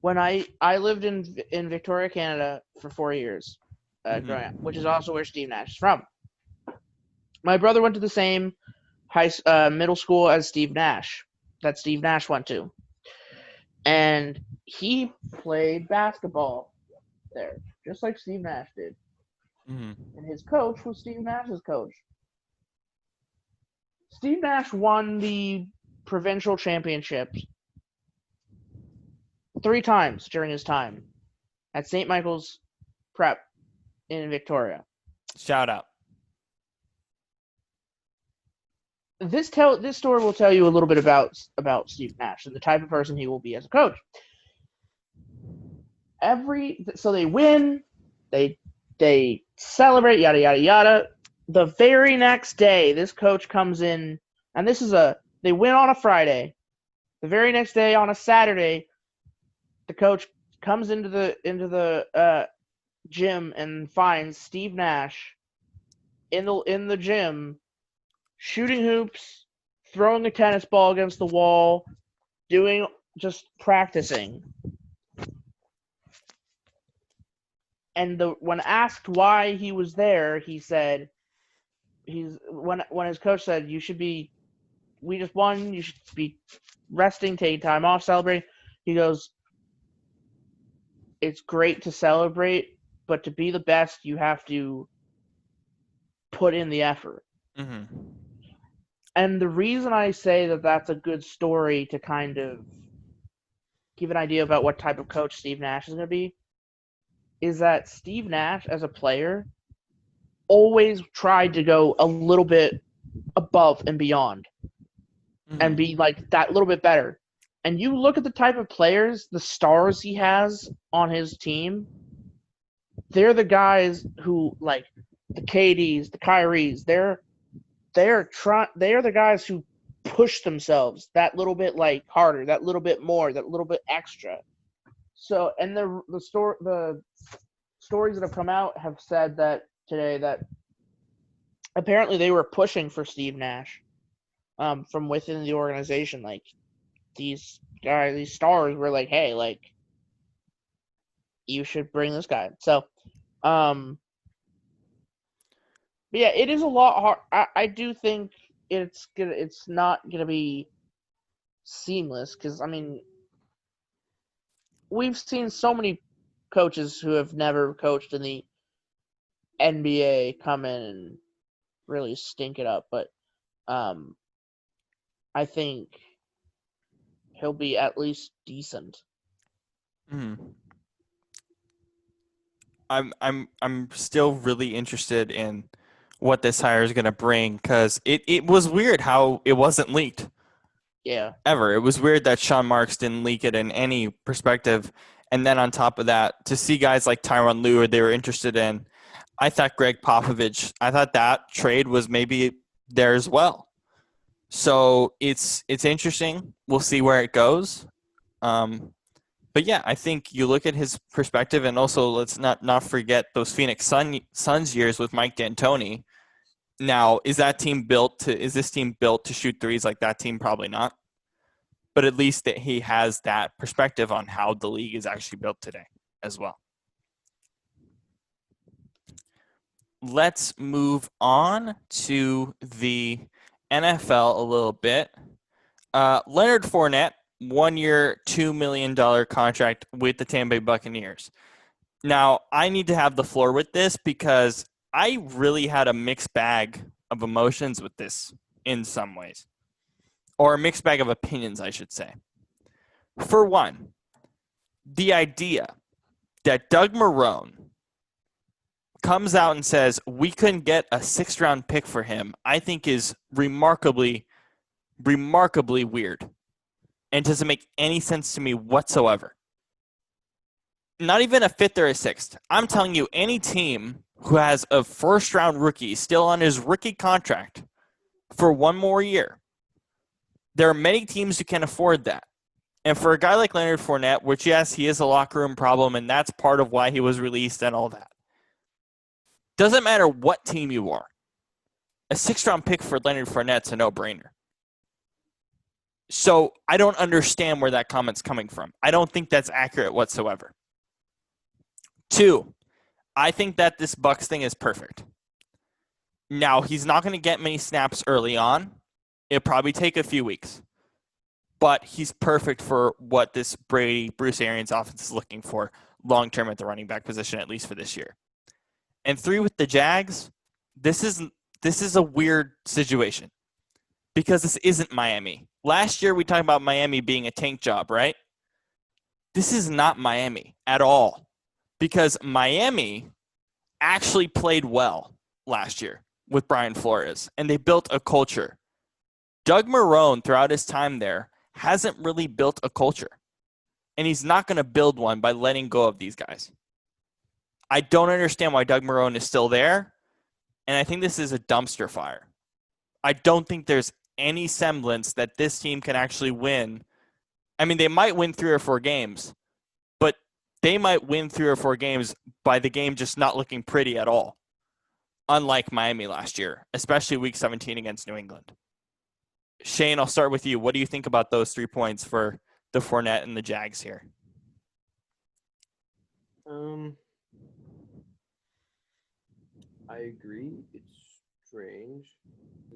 S3: when I lived in Victoria, Canada for 4 years, growing up, which is also where Steve Nash is from. My brother went to the same middle school as Steve Nash, that Steve Nash went to. And he played basketball there, just like Steve Nash did.
S1: Mm-hmm.
S3: And his coach was Steve Nash's coach. Steve Nash won the provincial championships 3 times during his time at St. Michael's Prep in Victoria.
S1: Shout out.
S3: This story will tell you a little bit about Steve Nash and the type of person he will be as a coach. So they win, they celebrate, yada yada yada. The very next day, this coach comes in, and they win on a Friday. The very next day, on a Saturday, the coach comes into the gym and finds Steve Nash in the gym shooting hoops, throwing a tennis ball against the wall, just practicing. And when asked why he was there, he said, when his coach said, we just won, you should be resting, taking time off, celebrating. He goes, it's great to celebrate, but to be the best, you have to put in the effort.
S1: Mm-hmm.
S3: And the reason I say that that's a good story to kind of give an idea about what type of coach Steve Nash is going to be is that Steve Nash, as a player, always tried to go a little bit above and beyond and be like that little bit better. And you look at the type of players, the stars he has on his team, they're the guys who, like, the KDs, the Kyries, they're the guys who push themselves that little bit like harder, that little bit more, that little bit extra. So, and the stories that have come out have said that today that apparently they were pushing for Steve Nash from within the organization. Like, these guys, these stars were like, hey, like, you should bring this guy. So, but yeah, it is a lot hard. I do think it's not gonna be seamless because, I mean, we've seen so many coaches who have never coached in the NBA come in and really stink it up. But I think he'll be at least decent.
S1: Mm-hmm. I'm still really interested in what this hire is going to bring because it was weird how it wasn't leaked.
S3: Yeah.
S1: Ever. It was weird that Sean Marks didn't leak it in any perspective. And then on top of that, to see guys like Tyronn Lue they were interested in, I thought Greg Popovich, I thought that trade was maybe there as well. So it's interesting. We'll see where it goes. But yeah, I think you look at his perspective, and also let's not forget those Phoenix Suns years with Mike D'Antoni. Now, is this team built to shoot threes like that team? Probably not. But at least that he has that perspective on how the league is actually built today as well. Let's move on to the NFL a little bit. Leonard Fournette, 1 year, $2 million contract with the Tampa Bay Buccaneers. Now, I need to have the floor with this because I really had a mixed bag of emotions with this in some ways. Or a mixed bag of opinions, I should say. For one, the idea that Doug Marrone comes out and says we couldn't get a 6th-round pick for him, I think is remarkably weird and doesn't make any sense to me whatsoever. Not even a 5th or a 6th. I'm telling you, any team who has a 1st-round rookie still on his rookie contract for 1 more year, there are many teams who can afford that. And for a guy like Leonard Fournette, which, yes, he is a locker room problem, and that's part of why he was released and all that. Doesn't matter what team you are. A 6th-round pick for Leonard Fournette's a no-brainer. So I don't understand where that comment's coming from. I don't think that's accurate whatsoever. 2, I think that this Bucs thing is perfect. Now, he's not going to get many snaps early on. It'll probably take a few weeks. But he's perfect for what this Bruce Arians offense is looking for long-term at the running back position, at least for this year. And 3, with the Jags, this is a weird situation because this isn't Miami. Last year, we talked about Miami being a tank job, right? This is not Miami at all because Miami actually played well last year with Brian Flores, and they built a culture. Doug Marrone, throughout his time there, hasn't really built a culture. and he's not going to build one by letting go of these guys. I don't understand why Doug Marrone is still there, and I think this is a dumpster fire. I don't think there's any semblance that this team can actually win. I mean, they might win 3 or 4 games, but they might win 3 or 4 games by the game just not looking pretty at all, unlike Miami last year, especially Week 17 against New England. Shane, I'll start with you. What do you think about those 3 points for the Fournette and the Jags here?
S2: I agree. It's strange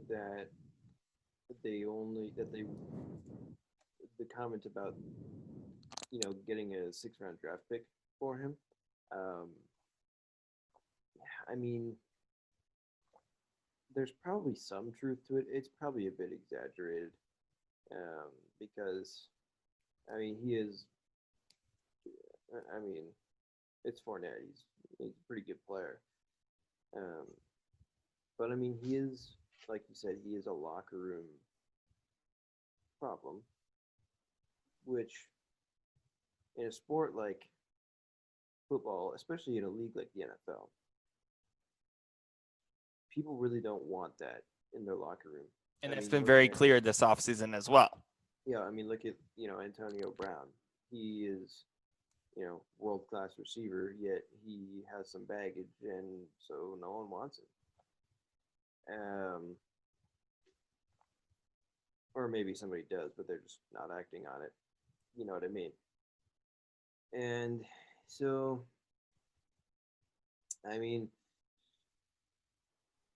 S2: that the comment about getting a 6th-round draft pick for him. I mean, there's probably some truth to it. It's probably a bit exaggerated, because I mean he is. I mean, it's Fournette. He's a pretty good player. But I mean, he is, like you said, he is a locker room problem, which in a sport like football, especially in a league like the NFL, people really don't want that in their locker room.
S1: And it's been very clear this offseason as well.
S2: Yeah, I mean, look at, Antonio Brown. He is, world-class receiver, yet he has some baggage, and so no one wants him. Or maybe somebody does, but they're just not acting on it. You know what I mean? And so, I mean,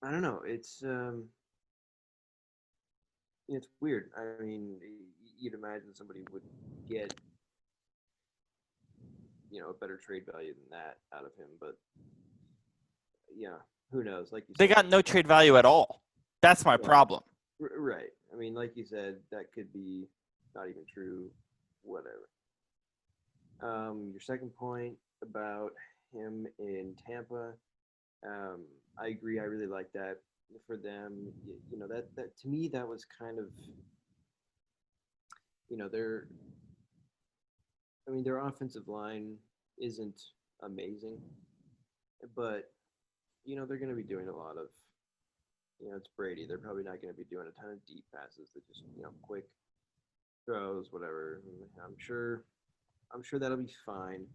S2: I don't know. It's weird. I mean, you'd imagine somebody would get, a better trade value than that out of him, but yeah, who knows? Like you said,
S1: they got no trade value at all. That's my problem.
S2: Right. I mean, like you said, that could be not even true. Whatever. Your second point about him in Tampa, I agree. I really like that for them. That to me, that was kind of, their offensive line isn't amazing, but they're going to be doing a lot of, it's Brady. They're probably not going to be doing a ton of deep passes. That just quick throws, whatever. I'm sure that'll be fine.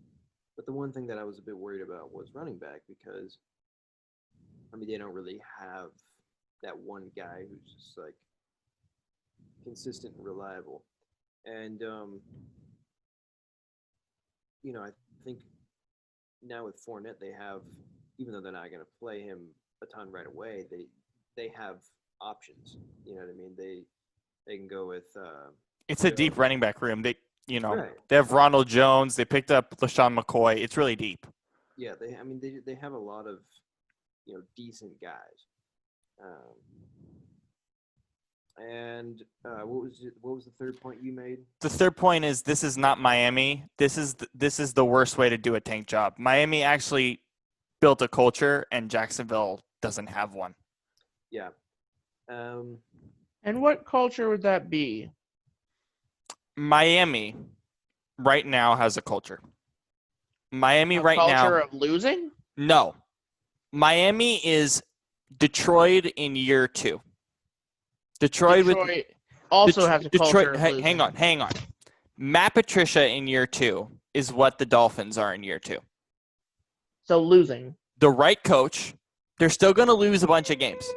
S2: But the one thing that I was a bit worried about was running back, because they don't really have that one guy who's just like consistent and reliable. And I think now with Fournette, they have, even though they're not going to play him a ton right away, they have options. You know what I mean? They can go with.
S1: It's a deep running back room. They
S2: Right.
S1: They have Ronald Jones. They picked up LaShawn McCoy. It's really deep.
S2: Yeah, they have a lot of decent guys. And what was the third point you made?
S1: The third point is this is not Miami. This is the worst way to do a tank job. Miami actually built a culture, and Jacksonville doesn't have one.
S2: Yeah.
S3: And what culture would that be?
S1: Miami right now has a culture. Miami right now.
S3: Culture of losing?
S1: No. Miami is Detroit in year 2. Detroit
S3: also has a culture of losing.
S1: Hang on. Matt Patricia in year 2 is what the Dolphins are in year 2.
S3: So losing.
S1: The right coach, they're still going to lose a bunch of games.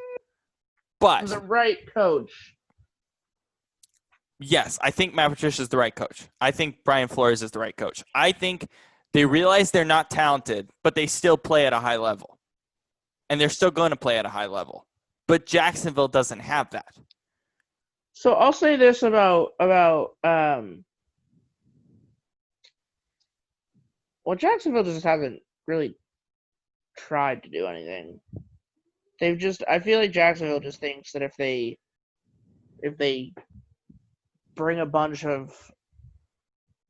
S1: But
S3: the right coach.
S1: Yes, I think Matt Patricia is the right coach. I think Brian Flores is the right coach. I think they realize they're not talented, but they still play at a high level. And they're still going to play at a high level. But Jacksonville doesn't have that.
S3: So I'll say this about Jacksonville just hasn't really tried to do anything. I feel like Jacksonville just thinks that if they bring a bunch of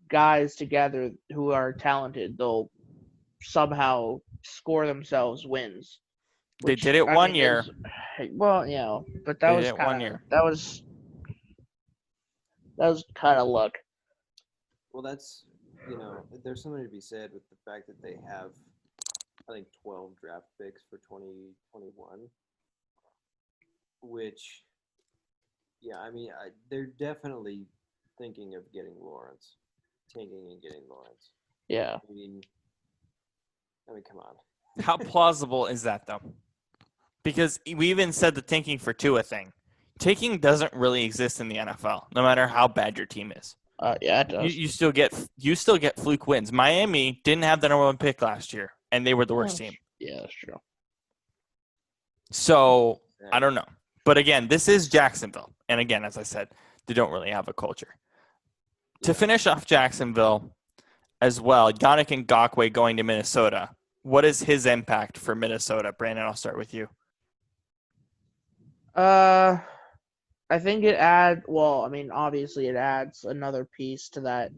S3: guys together who are talented, they'll somehow score themselves wins.
S1: They did it one year.
S3: But that was
S1: 1 year.
S3: That was kind of luck.
S2: Well, that's there's something to be said with the fact that they have, I think, 12 draft picks for 2021, which, they're definitely thinking of getting Lawrence, tanking and getting Lawrence.
S3: Yeah.
S2: I mean, come on.
S1: How plausible is that, though? Because we even said the tanking for Tua thing. Tanking doesn't really exist in the NFL, no matter how bad your team is.
S3: Yeah, it does.
S1: You still get fluke wins. Miami didn't have the number 1 pick last year, and they were the worst team.
S3: Yeah, that's true.
S1: So I don't know, but again, this is Jacksonville, and again, as I said, they don't really have a culture. Yeah. To finish off Jacksonville, as well, Yannick Ngakoue going to Minnesota. What is his impact for Minnesota? Brandon, I'll start with you.
S3: I think obviously it adds another piece to that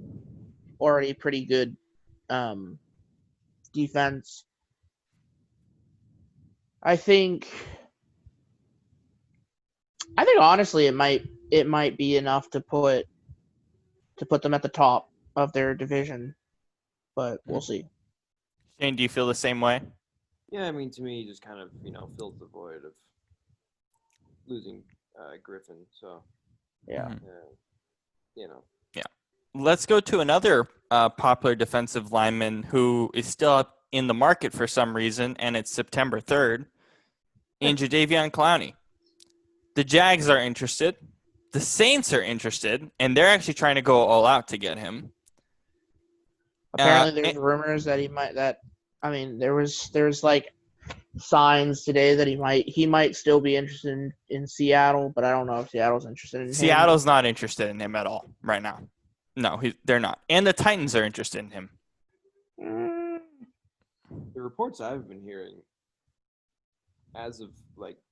S3: already pretty good defense. I think honestly it might be enough to put them at the top of their division, but we'll see.
S1: Shane, do you feel the same way?
S2: Yeah, to me, just kind of fills the void of losing Griffin. So
S3: yeah,
S1: Yeah. Let's go to another popular defensive lineman who is still up in the market for some reason, and it's September 3rd, in Jadeveon Clowney. The Jags are interested. The Saints are interested, and they're actually trying to go all out to get him.
S3: Apparently, there's rumors that there's like signs today that he might still be interested in Seattle, but I don't know if Seattle's interested in him.
S1: Seattle's not interested in him at all right now. No, they're not. And the Titans are interested in him.
S2: The reports I've been hearing as of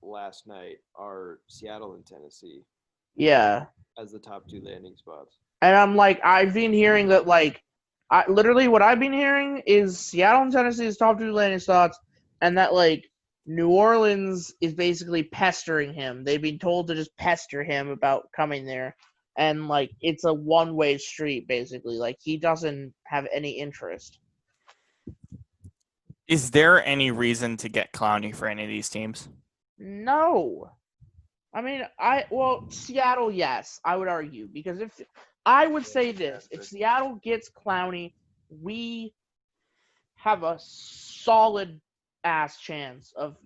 S2: last night are Seattle and Tennessee.
S3: Yeah.
S2: As the top 2 landing spots.
S3: And I've been hearing that literally what I've been hearing is Seattle and Tennessee's top 2 landing spots, and that New Orleans is basically pestering him. They've been told to just pester him about coming there. And it's a one-way street basically. He doesn't have any interest.
S1: Is there any reason to get Clowney for any of these teams?
S3: No. Seattle, yes, I would argue, because if Seattle gets Clowney, we have a solid ass chance of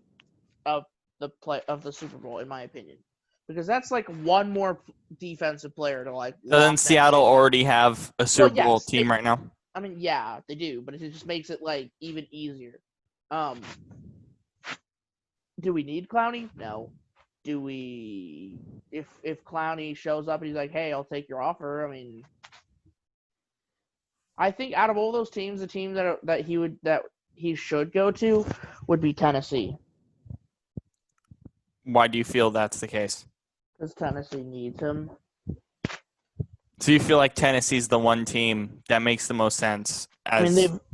S3: the Super Bowl, in my opinion, because that's one more defensive player to
S1: Doesn't Seattle already have a Super Bowl team right now?
S3: Yeah, they do, but it just makes it even easier. Do we need Clowney? No. Do we? If Clowney shows up and he's like, "Hey, I'll take your offer," I think out of all those teams, the team that he should go to would be Tennessee.
S1: Why do you feel that's the case?
S3: Because Tennessee needs him.
S1: So you feel like Tennessee's the one team that makes the most sense?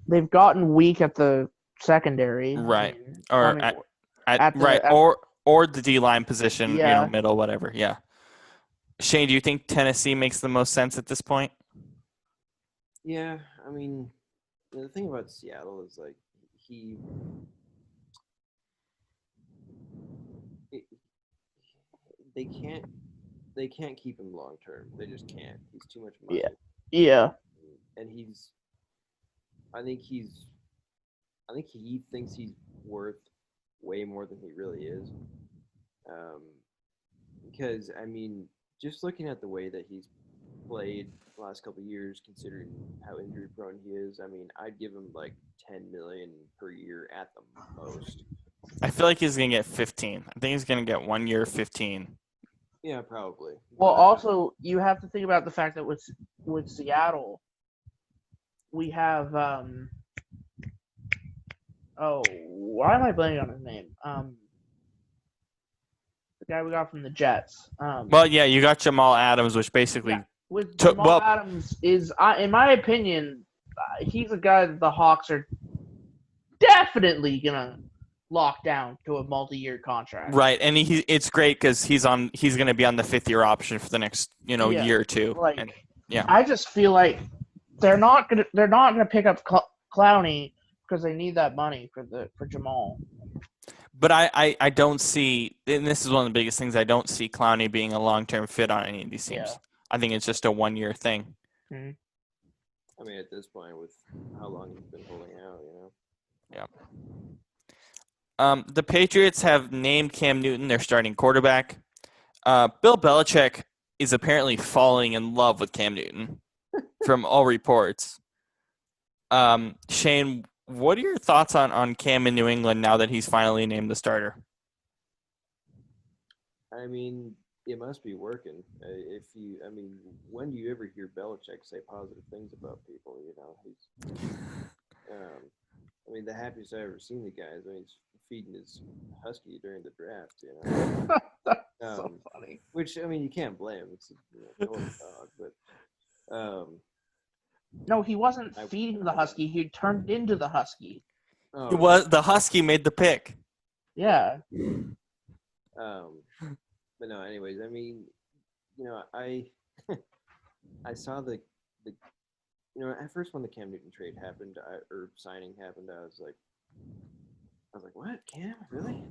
S3: They've gotten weak at the secondary,
S1: right? Or the D-line position, middle, whatever. Yeah. Shane, do you think Tennessee makes the most sense at this point?
S2: Yeah, the thing about Seattle is they can't keep him long term. They just can't. He's too much money.
S3: Yeah.
S2: And I think he thinks he's worth way more than he really is. Because just looking at the way that he's played the last couple of years, considering how injury prone he is, I'd give him $10 million per year at the most.
S1: I feel like he's gonna get 15. I think he's gonna get 1 year, 15.
S2: Yeah, probably.
S3: Well, also you have to think about the fact that with Seattle, we have why am I blanking on his name? The guy we got from the Jets.
S1: You got Jamal Adams, which basically
S3: Jamal Adams is, in my opinion, he's a guy that the Hawks are definitely gonna lock down to a multi-year contract.
S1: Right, and it's great because he's going to be on the 5th-year option for the next year or two.
S3: I just feel like they're not gonna pick up Clowney because they need that money for Jamal.
S1: But I don't see, and this is one of the biggest things, I don't see Clowney being a long-term fit on any of these teams.
S3: Yeah.
S1: I think it's just a one-year thing.
S3: Mm-hmm.
S2: I mean, at this point, with how long he's been holding out,
S1: Yeah. The Patriots have named Cam Newton their starting quarterback. Bill Belichick is apparently falling in love with Cam Newton from all reports. Shane, what are your thoughts on Cam in New England now that he's finally named the starter?
S2: I mean, it must be working. When do you ever hear Belichick say positive things about people? He's, the happiest I've ever seen the guy is when he's feeding his husky during the draft.
S3: That's so funny.
S2: Which you can't blame him. It's a total dog, but
S3: no, he wasn't feeding the husky. He turned into the husky.
S1: It was the husky made the pick.
S3: Yeah.
S2: But no, anyways, I saw the at first when the Cam Newton trade happened or signing happened, I was like, what, Cam? Really?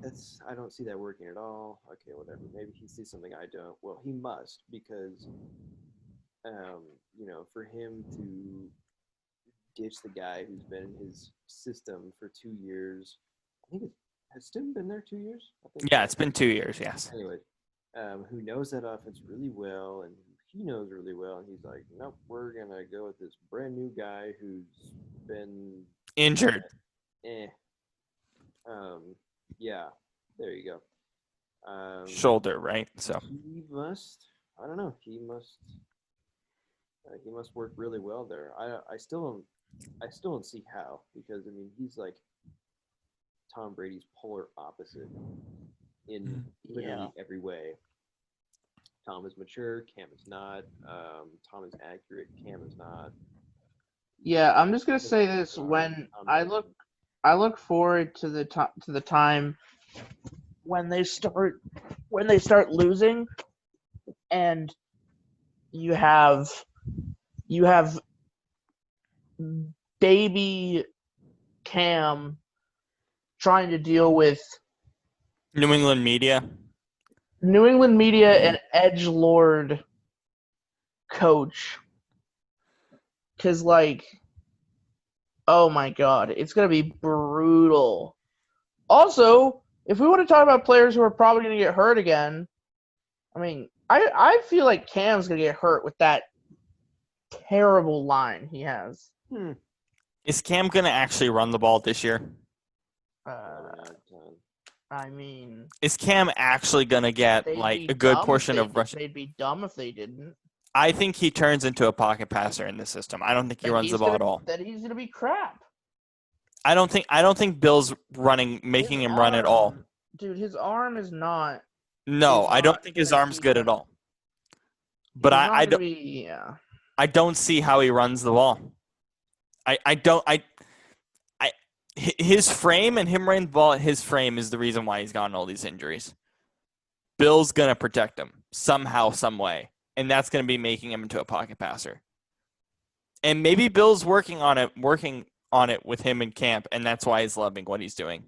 S2: I don't see that working at all. Okay, whatever. Maybe he sees something I don't. Well, he must, because for him to ditch the guy who's been in his system for 2 years, I think has Stim been there 2 years? I think
S1: Yeah, it's been 2 years, yes.
S2: Anyway, who knows that offense really well, and he knows really well, and he's like, nope, we're going to go with this brand new guy who's been
S1: injured.
S2: Yeah, there you go.
S1: Shoulder, right? So
S2: he must, I don't know, he must work really well there. I still don't see how, because he's like Tom Brady's polar opposite in literally every way. Tom is mature, Cam is not. Tom is accurate, Cam is not.
S3: Yeah, I'm just gonna say this: when I look forward to the time when they start losing, and you have baby Cam trying to deal with
S1: New England media
S3: and edgelord coach, because oh my god, it's gonna be brutal. Also, if we want to talk about players who are probably gonna get hurt again, I feel like Cam's gonna get hurt with that terrible line he has.
S1: Is Cam gonna actually run the ball this year? Is Cam actually gonna get a good portion of rushing?
S3: They'd be dumb if they didn't.
S1: I think he turns into a pocket passer in this system. I don't think he runs the ball at all.
S3: Then he's gonna be crap.
S1: I don't think Bill's making him run at all.
S3: Dude, his arm is not.
S1: No, I don't think his arm's good at all. But I don't. I don't see how he runs the ball. His frame and him running the ball at his frame is the reason why he's gotten all these injuries. Bill's gonna protect him somehow, some way, and that's gonna be making him into a pocket passer. And maybe Bill's working on it with him in camp, and that's why he's loving what he's doing.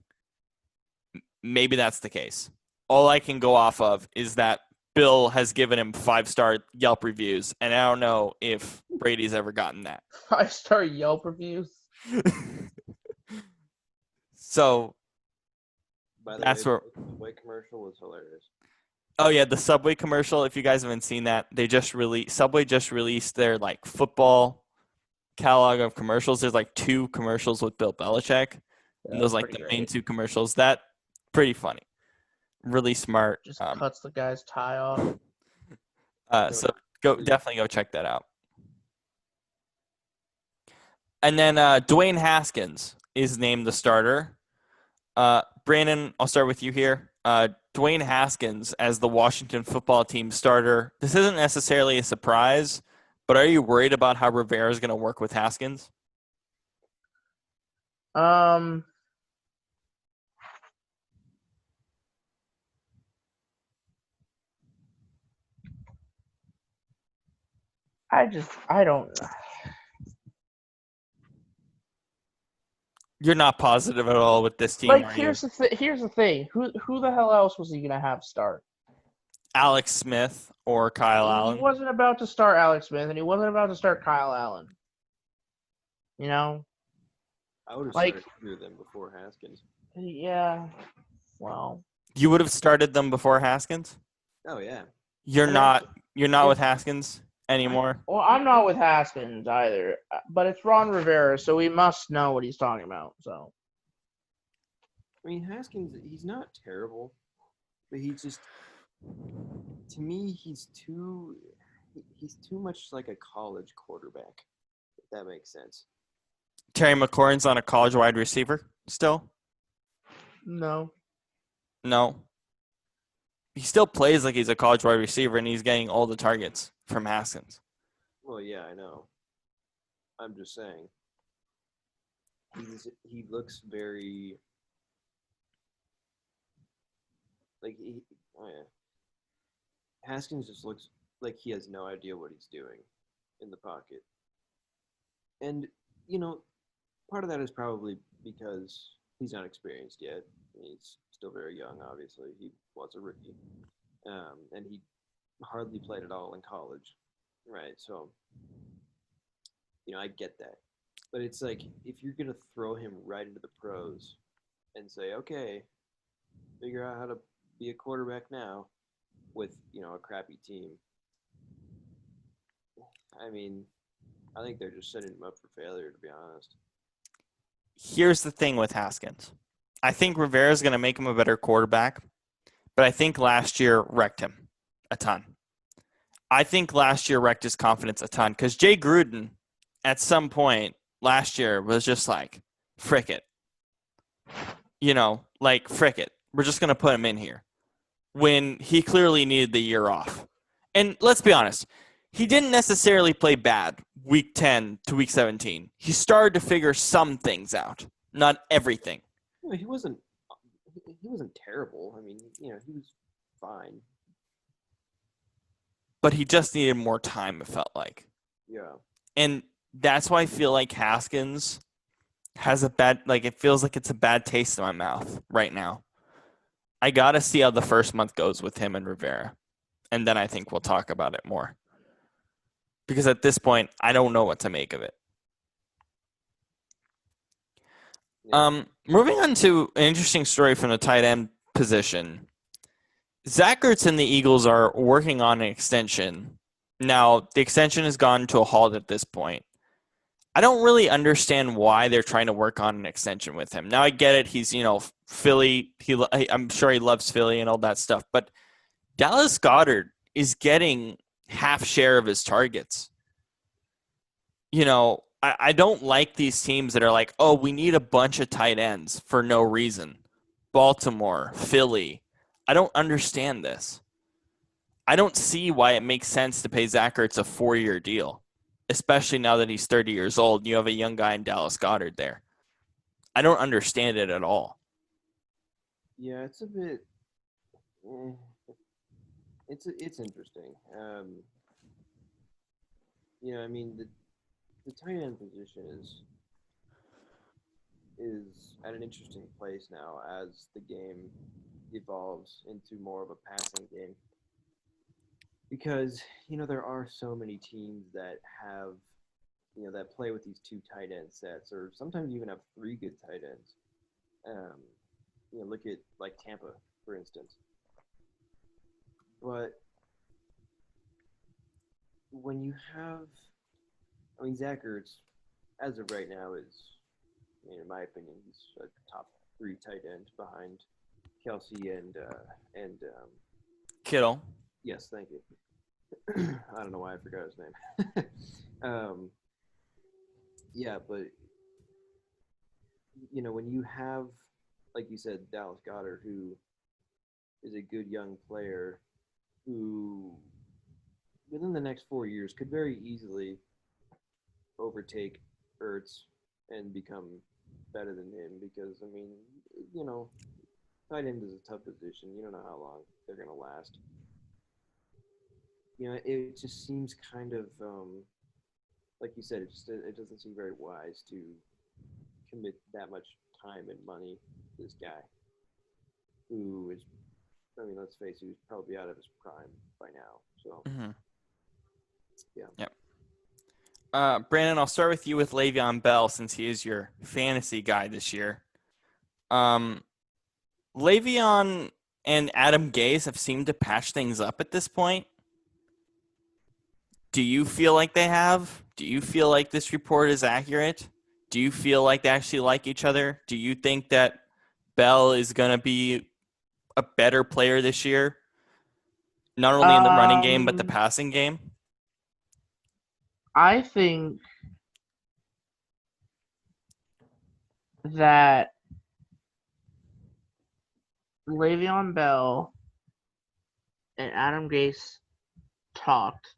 S1: Maybe that's the case. All I can go off of is that Bill has given him 5-star Yelp reviews, and I don't know if Brady's ever gotten that.
S3: 5-star Yelp reviews?
S1: So
S2: that's where the Subway commercial was hilarious.
S1: Oh yeah, the Subway commercial. If you guys haven't seen that, Subway just released their football catalog of commercials. There's 2 commercials with Bill Belichick, and those the main 2 commercials. That pretty funny, really smart.
S3: Just cuts the guy's tie off.
S1: So definitely go check that out. And then Dwayne Haskins is named the starter. Brandon, I'll start with you here. Dwayne Haskins as the Washington football team starter. This isn't necessarily a surprise, but are you worried about how Rivera is going to work with Haskins?
S3: I don't.
S1: You're not positive at all with this team,
S3: Like,
S1: are you?
S3: here's the thing. Who the hell else was he gonna have start?
S1: Alex Smith or Kyle
S3: He
S1: Allen?
S3: wasn't about to start Alex Smith, and he wasn't about to start Kyle Allen. You know,
S2: I would have
S3: like,
S2: started either of them before Haskins.
S3: yeah. Well,
S1: You would have started them before Haskins?
S2: Oh yeah.
S1: You're
S3: and
S1: not
S3: if
S1: with Haskins anymore?
S3: well, I'm not with Haskins either, but it's Ron Rivera, so we must know what he's talking about. So,
S2: I mean, Haskins, he's not terrible, but he just, to me, he's too much like a college quarterback. If that makes sense.
S1: Terry McLaurin's on a college wide receiver still?
S3: no.
S1: No. He still plays like he's a college wide receiver, and he's getting all the targets from Haskins.
S2: Well, yeah, I know. I'm just saying. He looks very like he. Oh yeah. Haskins just looks like he has no idea what he's doing in the pocket, and part of that is probably because he's not experienced yet. He's still very young. Obviously, he was a rookie, and he hardly played at all in college, right? So, I get that, but it's like if you're gonna throw him right into the pros and say, okay, figure out how to be a quarterback now with a crappy team. I mean, I think they're just setting him up for failure, to be honest.
S1: Here's the thing with Haskins. I think Rivera's going to make him a better quarterback, but I think last year wrecked him a ton. I think last year wrecked his confidence a ton because Jay Gruden at some point last year was just like, frick it. Frick it. We're just going to put him in here when he clearly needed the year off. And let's be honest, he didn't necessarily play bad week 10 to week 17. He started to figure some things out, not everything.
S2: He wasn't terrible. I mean, he was fine.
S1: But he just needed more time, it felt like.
S2: Yeah.
S1: And that's why I feel like Haskins has it feels like it's a bad taste in my mouth right now. I got to see how the first month goes with him and Rivera. And then I think we'll talk about it more. Because at this point, I don't know what to make of it.
S2: Yeah.
S1: Moving on to an interesting story from the tight end position. Zach Ertz and the Eagles are working on an extension. Now, the extension has gone to a halt at this point. I don't really understand why they're trying to work on an extension with him. Now, I get it. He's, Philly. I'm sure he loves Philly and all that stuff. But Dallas Goedert is getting half share of his targets. I don't like these teams that are like, oh, we need a bunch of tight ends for no reason. Baltimore, Philly. I don't understand this. I don't see why it makes sense to pay Zach Ertz a 4-year deal, especially now that he's 30 years old and you have a young guy in Dallas Goedert there. I don't understand it at all.
S2: Yeah, it's a bit. It's interesting. I mean the tight end position is at an interesting place now as the game evolves into more of a passing game. Because, there are so many teams that have, that play with these two tight end sets, or sometimes even have three good tight ends. Look at like Tampa, for instance. But when you have, Zach Ertz, as of right now, is, in my opinion, he's a top 3 tight end behind Kelsey and
S1: Kittle.
S2: yes, thank you. I don't know why I forgot his name. Yeah, but when you have, like you said, Dallas Goedert, who is a good young player, who within the next 4 years could very easily overtake Ertz and become better than him, because tight end is a tough position. You don't know how long they're gonna last. It just seems kind of like you said, it doesn't seem very wise to commit that much time and money to this guy who is, I mean, let's face it, he's probably out of his prime by now. So,
S1: yeah. Brandon, I'll start with you with Le'Veon Bell since he is your fantasy guy this year. Le'Veon and Adam Gase have seemed to patch things up at this point. Do you feel like they have? Do you feel like this report is accurate? Do you feel like they actually like each other? Do you think that Bell is going to be a better player this year? Not only in the running game, but the passing game?
S3: I think that Le'Veon Bell and Adam Gase talked,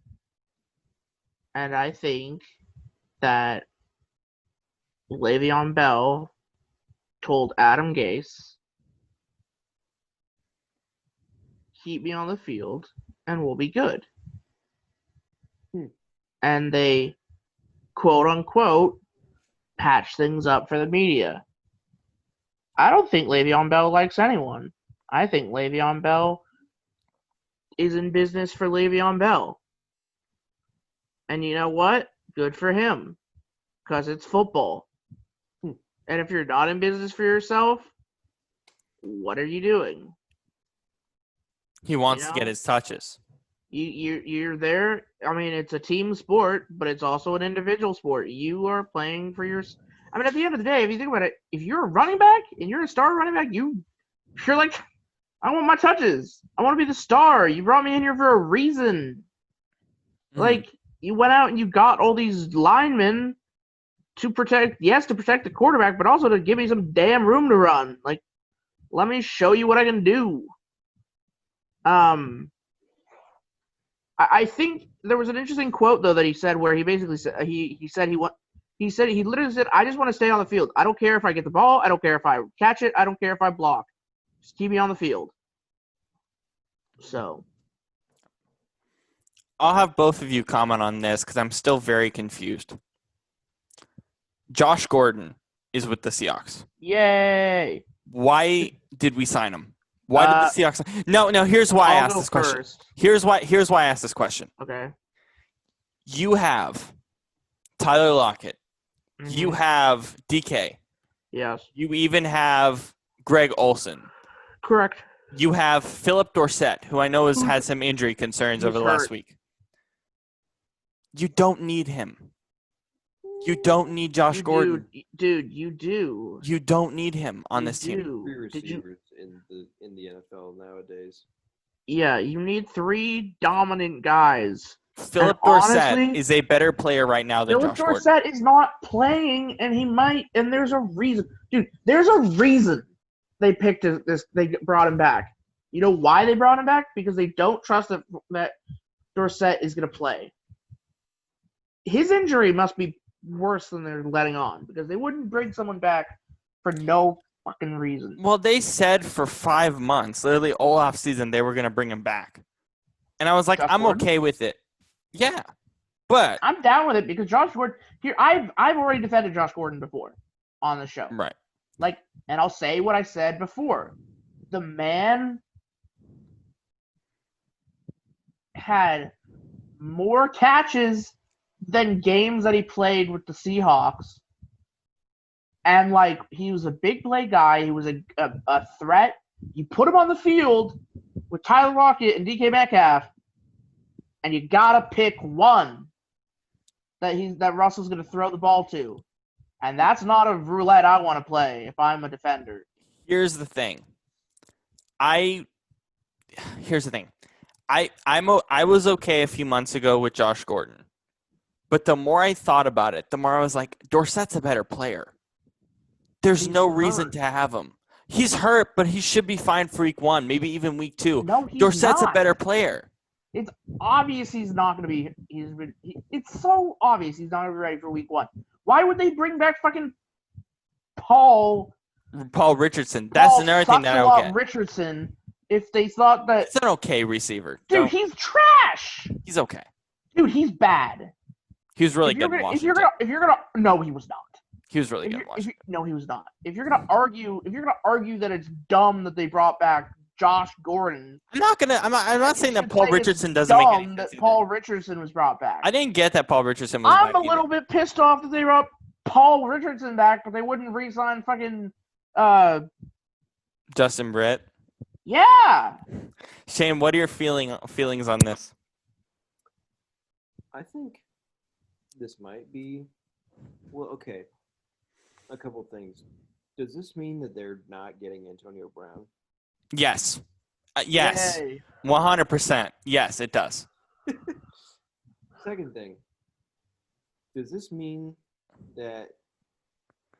S3: and I think that Le'Veon Bell told Adam Gase, keep me on the field and we'll be good. And they, quote unquote, patch things up for the media. I don't think Le'Veon Bell likes anyone. I think Le'Veon Bell is in business for Le'Veon Bell. And you know what? Good for him. Because it's football. And if you're not in business for yourself, what are you doing?
S1: He wants to get his touches.
S3: You're there. I mean, it's a team sport, but it's also an individual sport. You are playing for your. I mean, at the end of the day, if you think about it, if you're a running back and you're a star running back, you're like, I want my touches. I want to be the star. You brought me in here for a reason. Like, you went out and you got all these linemen to protect the quarterback, but also to give me some damn room to run. Like, let me show you what I can do. I think there was an interesting quote though that he said where he basically said he literally said, I just want to stay on the field. I don't care if I get the ball. I don't care if I catch it. I don't care if I block. Just keep me on the field. So
S1: I'll have both of you comment on this because I'm still very confused. Josh Gordon is with the Seahawks.
S3: Yay!
S1: Why did we sign him? Why did the Seahawks? No. Here's why I asked this question. Here's why I asked this question.
S3: Okay.
S1: You have Tyler Lockett. Mm-hmm. You have DK.
S3: Yes.
S1: You even have Greg Olsen.
S3: Correct.
S1: You have Philip Dorsett, who I know has had some injury concerns over the last week. You don't need him. You don't need Josh Gordon.
S3: Dude, you do.
S1: You don't need him on this team.
S2: Three receivers in the NFL nowadays.
S3: Yeah, you need three dominant guys.
S1: Philip Dorsett is a better player right now than Josh Gordon.
S3: Philip Dorsett is not playing, and he might. And there's a reason, dude. There's a reason they picked this. They brought him back. You know why they brought him back? Because they don't trust that Dorsett is going to play. His injury must be worse than they're letting on, because they wouldn't bring someone back for no fucking reason.
S1: Well, they said for 5 months, literally all off season, they were going to bring him back. And I was like, I'm okay with it. Yeah. But
S3: I'm down with it because Josh Gordon here, I've already defended Josh Gordon before on the show.
S1: Right.
S3: Like, and I'll say what I said before. The man had more catches than games that he played with the Seahawks. And, like, he was a big play guy. He was a threat. You put him on the field with Tyler Lockett and DK Metcalf, and you got to pick one that Russell's going to throw the ball to. And that's not a roulette I want to play if I'm a defender.
S1: Here's the thing. I was okay a few months ago with Josh Gordon. But the more I thought about it, the more I was like, Dorsett's a better player. There's no reason to have him. He's hurt, but he should be fine for week 1, maybe even week 2.
S3: No, he's
S1: Dorsett's
S3: not.
S1: a better player.
S3: It's obvious he's not going to be. It's so obvious he's not going to be ready for week 1. Why would they bring back fucking Paul
S1: Richardson? That's another thing that I don't get.
S3: Richardson, if they thought that.
S1: It's an okay receiver.
S3: Dude, he's trash.
S1: He's okay.
S3: Dude, he's bad.
S1: He was really good in Washington.
S3: If you're gonna, no, he was not.
S1: He was really
S3: If
S1: good
S3: you,
S1: in
S3: if you,
S1: Washington.
S3: no, he was not. If you're gonna argue that it's dumb that they brought back Josh Gordon,
S1: I'm not
S3: you
S1: saying that
S3: should
S1: Paul
S3: say it's
S1: Richardson doesn't make any
S3: dumb
S1: sense
S3: that
S1: either.
S3: Paul Richardson was brought back.
S1: I didn't get that Paul Richardson was
S3: I'm
S1: back
S3: a little
S1: either.
S3: bit pissed off that they brought Paul Richardson back, but they wouldn't re-sign fucking
S1: Justin Britt.
S3: yeah.
S1: Shane, what are your feelings on this?
S2: I think this might be well. Okay, a couple things. Does this mean that they're not getting Antonio Brown?
S1: Yes. Yes.
S3: Yay.
S1: 100%. Yes, it does.
S2: Second thing, does this mean that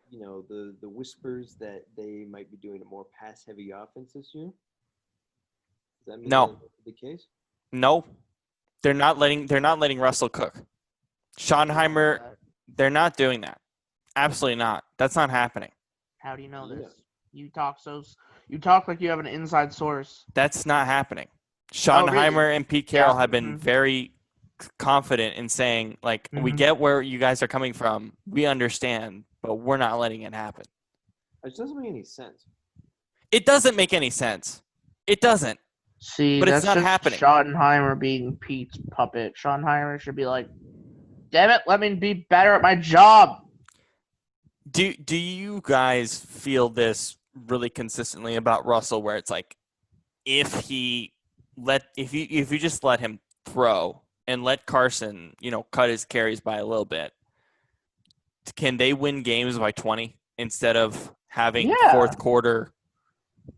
S2: the whispers that they might be doing a more pass-heavy offense this year? Does that mean
S1: No.
S2: that's the case?
S1: No. They're not letting Russell cook. Schottenheimer, they're not doing that. Absolutely not. That's not happening.
S3: How do you know
S2: Yeah.
S3: this? You talk like you have an inside source.
S1: That's not happening.
S3: Oh,
S1: Schottenheimer
S3: really?
S1: and Pete Carroll
S3: Yeah.
S1: have been very confident in saying, like, we
S3: Mhm.
S1: get where you guys are coming from. We understand, but we're not letting it happen.
S2: It doesn't make any sense.
S1: It doesn't make any sense. It doesn't.
S3: See,
S1: But it's
S3: that's
S1: not
S3: just
S1: happening.
S3: Schottenheimer being Pete's puppet. Schottenheimer should be like, damn it, let me be better at my job.
S1: Do you guys feel this really consistently about Russell, where it's like, if you just let him throw and let Carson, cut his carries by a little bit, can they win games by 20 instead of having
S3: Yeah.
S1: fourth quarter?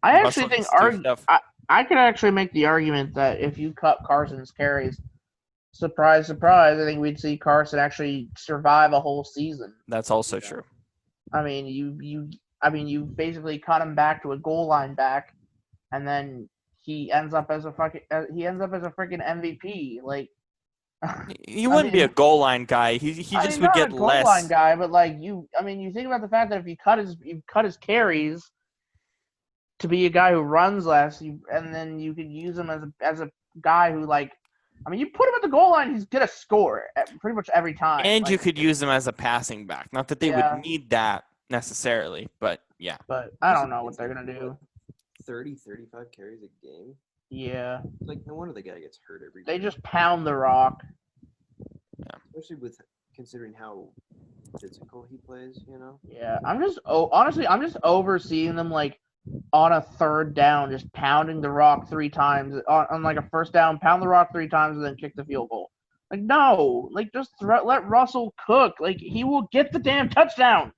S3: I
S1: Russell
S3: actually think
S1: just do stuff?
S3: I could actually make the argument that if you cut Carson's carries, surprise, surprise, I think we'd see Carson actually survive a whole season.
S1: That's also true.
S3: I mean, you basically cut him back to a goal line back, and then he ends up as a freaking MVP. Like,
S1: He wouldn't be a goal line guy. He just would
S3: not
S1: get
S3: a goal
S1: less.
S3: line guy, but like you think about the fact that if you cut his carries to be a guy who runs less, and then you could use him as a guy who you put him at the goal line, he's gonna score pretty much every time.
S1: And you could use him as a passing back. Not that they would need that necessarily, but yeah.
S3: But I don't know what they're gonna do.
S2: 30, 35 carries a game.
S3: Yeah.
S2: Like, no wonder the guy gets hurt every
S3: They
S2: game.
S3: just pound the rock.
S1: Yeah.
S2: Especially with considering how physical he plays,
S3: Yeah. I'm just overseeing them on a third down, just pounding the rock 3 times on like a first down, pound the rock 3 times and then kick the field goal. Like, no, just let Russell cook. Like, he will get the damn touchdown.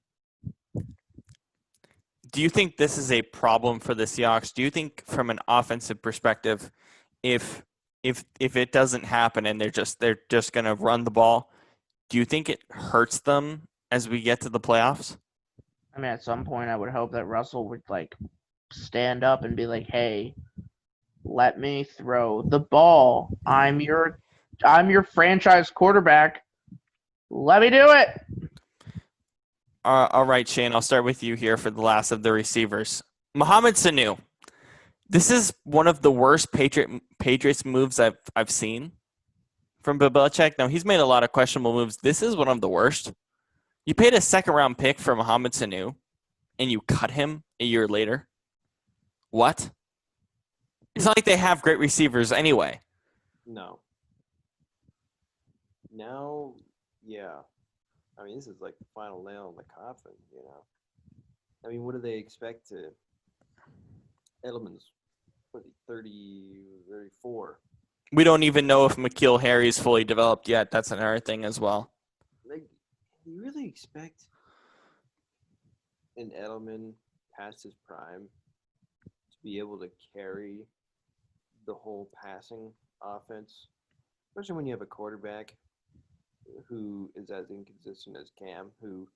S1: Do you think this is a problem for the Seahawks? Do you think, from an offensive perspective, if it doesn't happen and they're just gonna run the ball, do you think it hurts them as we get to the playoffs?
S3: I mean, at some point, I would hope that Russell would stand up and be like, "Hey, let me throw the ball. I'm your franchise quarterback. Let me do it."
S1: All right, Shane, I'll start with you here for the last of the receivers. Mohamed Sanu. This is one of the worst Patriots moves I've seen from Bill Belichick. Now, he's made a lot of questionable moves. This is one of the worst. You paid a second-round pick for Mohamed Sanu, and you cut him a year later. What? It's not like they have great receivers anyway.
S2: No. Now, yeah. I mean, this is like the final nail in the coffin, I mean, what do they expect to... Edelman's, 30, 34.
S1: We don't even know if N'Keal Harry's fully developed yet. That's another thing as well.
S2: Like, you really expect an Edelman past his prime to be able to carry the whole passing offense, especially when you have a quarterback who is as inconsistent as Cam, who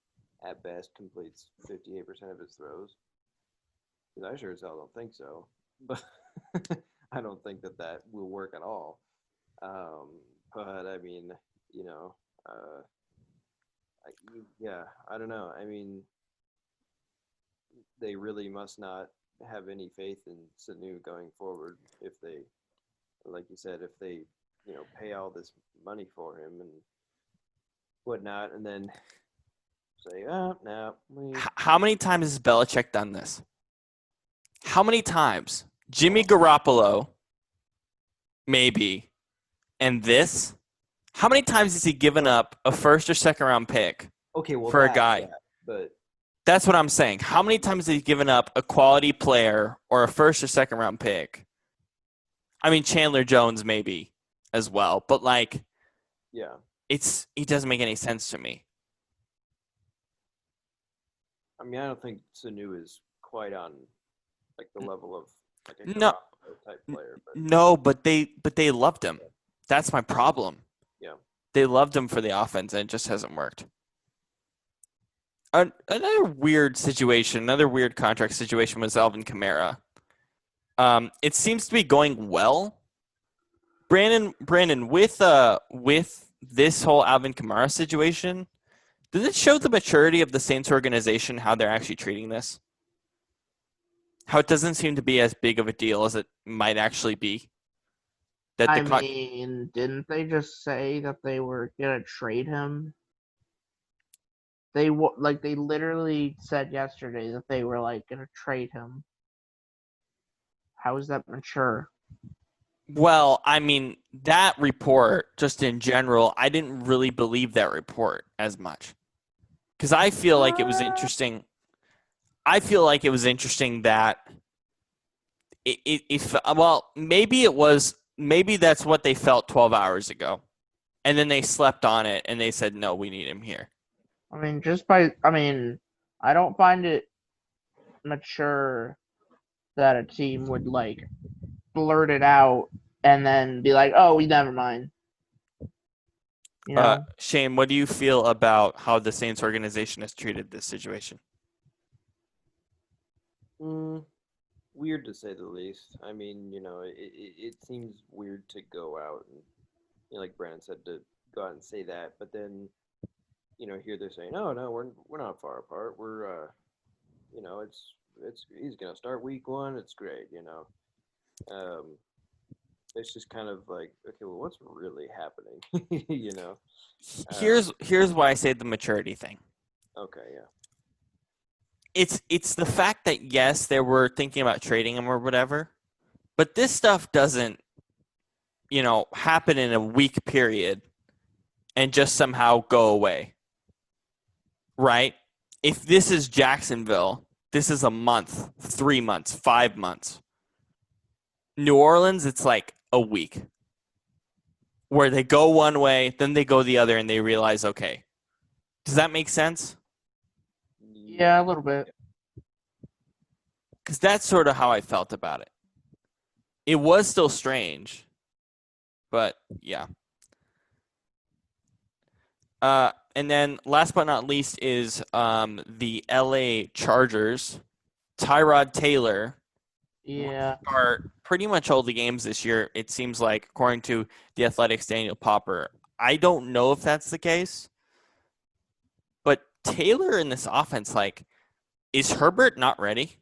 S2: at best completes 58% of his throws? Because I sure as hell don't think so. But I don't think that will work at all. But I mean, I don't know. I mean, they really must not have any faith in Sanu going forward if they, like you said, if they, pay all this money for him and whatnot, and then say, oh, no.
S1: How many times has Belichick done this? How many times? Jimmy Garoppolo, maybe, and this? How many times has he given up a first or second round pick for a guy?
S2: Yeah, but
S1: that's what I'm saying. How many times has he given up a quality player or a first or second round pick? I mean, Chandler Jones maybe as well, but like,
S2: yeah,
S1: it doesn't make any sense to me.
S2: I mean, I don't think Sanu is quite on like the level of like a
S1: No,
S2: Garoppolo type player, but
S1: no, but they loved him. That's my problem.
S2: yeah.
S1: They loved him for the offense, and it just hasn't worked. Another weird situation, another weird contract situation was Alvin Kamara. It seems to be going well. Brandon, with this whole Alvin Kamara situation, does it show the maturity of the Saints organization, how they're actually treating this? How it doesn't seem to be as big of a deal as it might actually be?
S3: Didn't they just say that they were gonna trade him? They literally said yesterday that they were like gonna trade him. How is that mature?
S1: Well, I mean, that report, just in general, I didn't really believe that report as much. Because I feel like it was interesting. I feel like it was interesting that maybe that's what they felt 12 hours ago. And then they slept on it and they said, no, we need him here.
S3: I mean, I don't find it mature that a team would like blurt it out and then be like, "Oh, we never mind." You know?
S1: Shane, what do you feel about how the Saints organization has treated this situation?
S2: Weird to say the least. I mean, it seems weird to go out and, like Brandon said, to go out and say that, but then, here they're saying, "Oh no, we're not far apart. We're, it's he's gonna start week 1. It's great." It's just kind of like, okay, well, what's really happening?
S1: Here's why I say the maturity thing.
S2: Okay, yeah.
S1: It's the fact that yes, they were thinking about trading him or whatever, but this stuff doesn't, happen in a week period and just somehow go away. Right? If this is Jacksonville, this is a month, 3 months, 5 months. New Orleans, it's like a week where they go one way, then they go the other, and they realize, okay. Does that make sense?
S3: Yeah, a little bit.
S1: Because that's sort of how I felt about it. It was still strange, but yeah. And then last but not least is the LA Chargers. Tyrod Taylor.
S3: Yeah.
S1: Start pretty much all the games this year, it seems like, according to the Athletics' Daniel Popper. I don't know if that's the case, but Taylor in this offense, like, is Herbert not ready?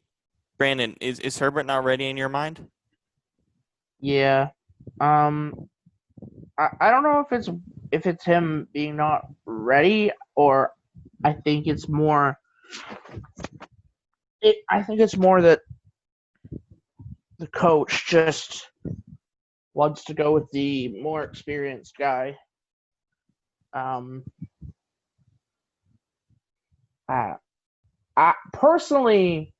S1: Brandon, is Herbert not ready in your mind?
S3: Yeah. I don't know if it's him being not ready, or I think it's more that the coach just wants to go with the more experienced guy. I personally,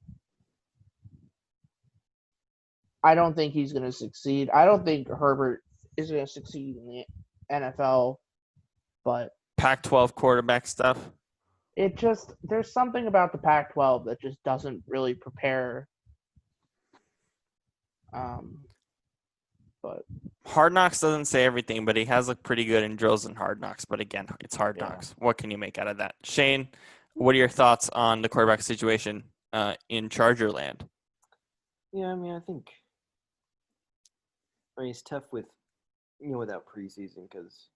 S3: I don't think he's going to succeed. I don't think Herbert is going to succeed in the NFL, but
S1: Pac-12 quarterback stuff.
S3: There's something about the Pac-12 that just doesn't really prepare. But
S1: Hard Knocks doesn't say everything, but he has looked pretty good in drills and Hard Knocks. But again, it's Hard Knocks. What can you make out of that? Shane, what are your thoughts on the quarterback situation in Charger land?
S2: Yeah, I mean, it's tough without preseason because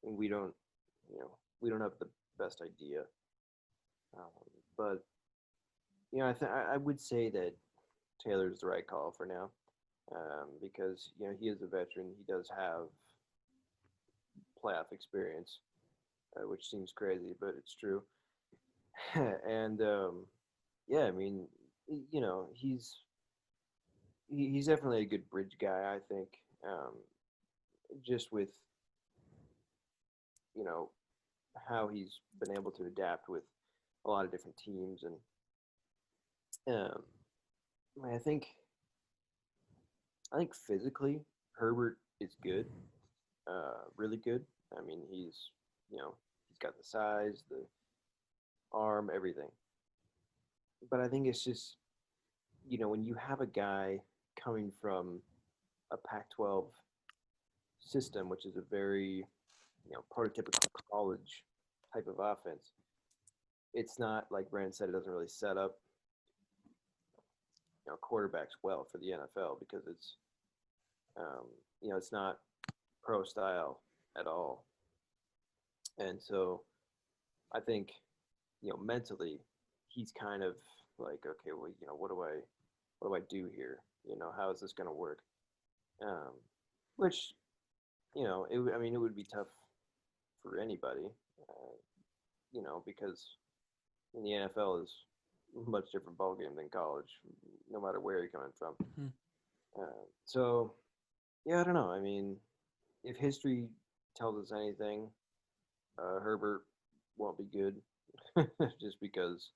S2: we don't have the best idea. But I would say that Taylor's the right call for now, because he is a veteran. He does have playoff experience, which seems crazy, but it's true. and yeah, I mean, you know, he's definitely a good bridge guy. I think just with you know how he's been able to adapt with a lot of different teams, and I think physically Herbert is good, really good. I mean, he's got the size, the arm, everything. But I think it's just when you have a guy coming from a Pac-12 system, which is a very prototypical college type of offense. It's not like Brandon said; it doesn't really set up quarterbacks well for the NFL because it's not pro style at all. And so I think mentally he's kind of like, okay, well, what do I do here? How is this going to work? Which it would be tough for anybody, because in the NFL is a much different ballgame than college, no matter where you're coming from.
S1: Mhm.
S2: So, yeah, I don't know. I mean, if history tells us anything, Herbert won't be good, just because,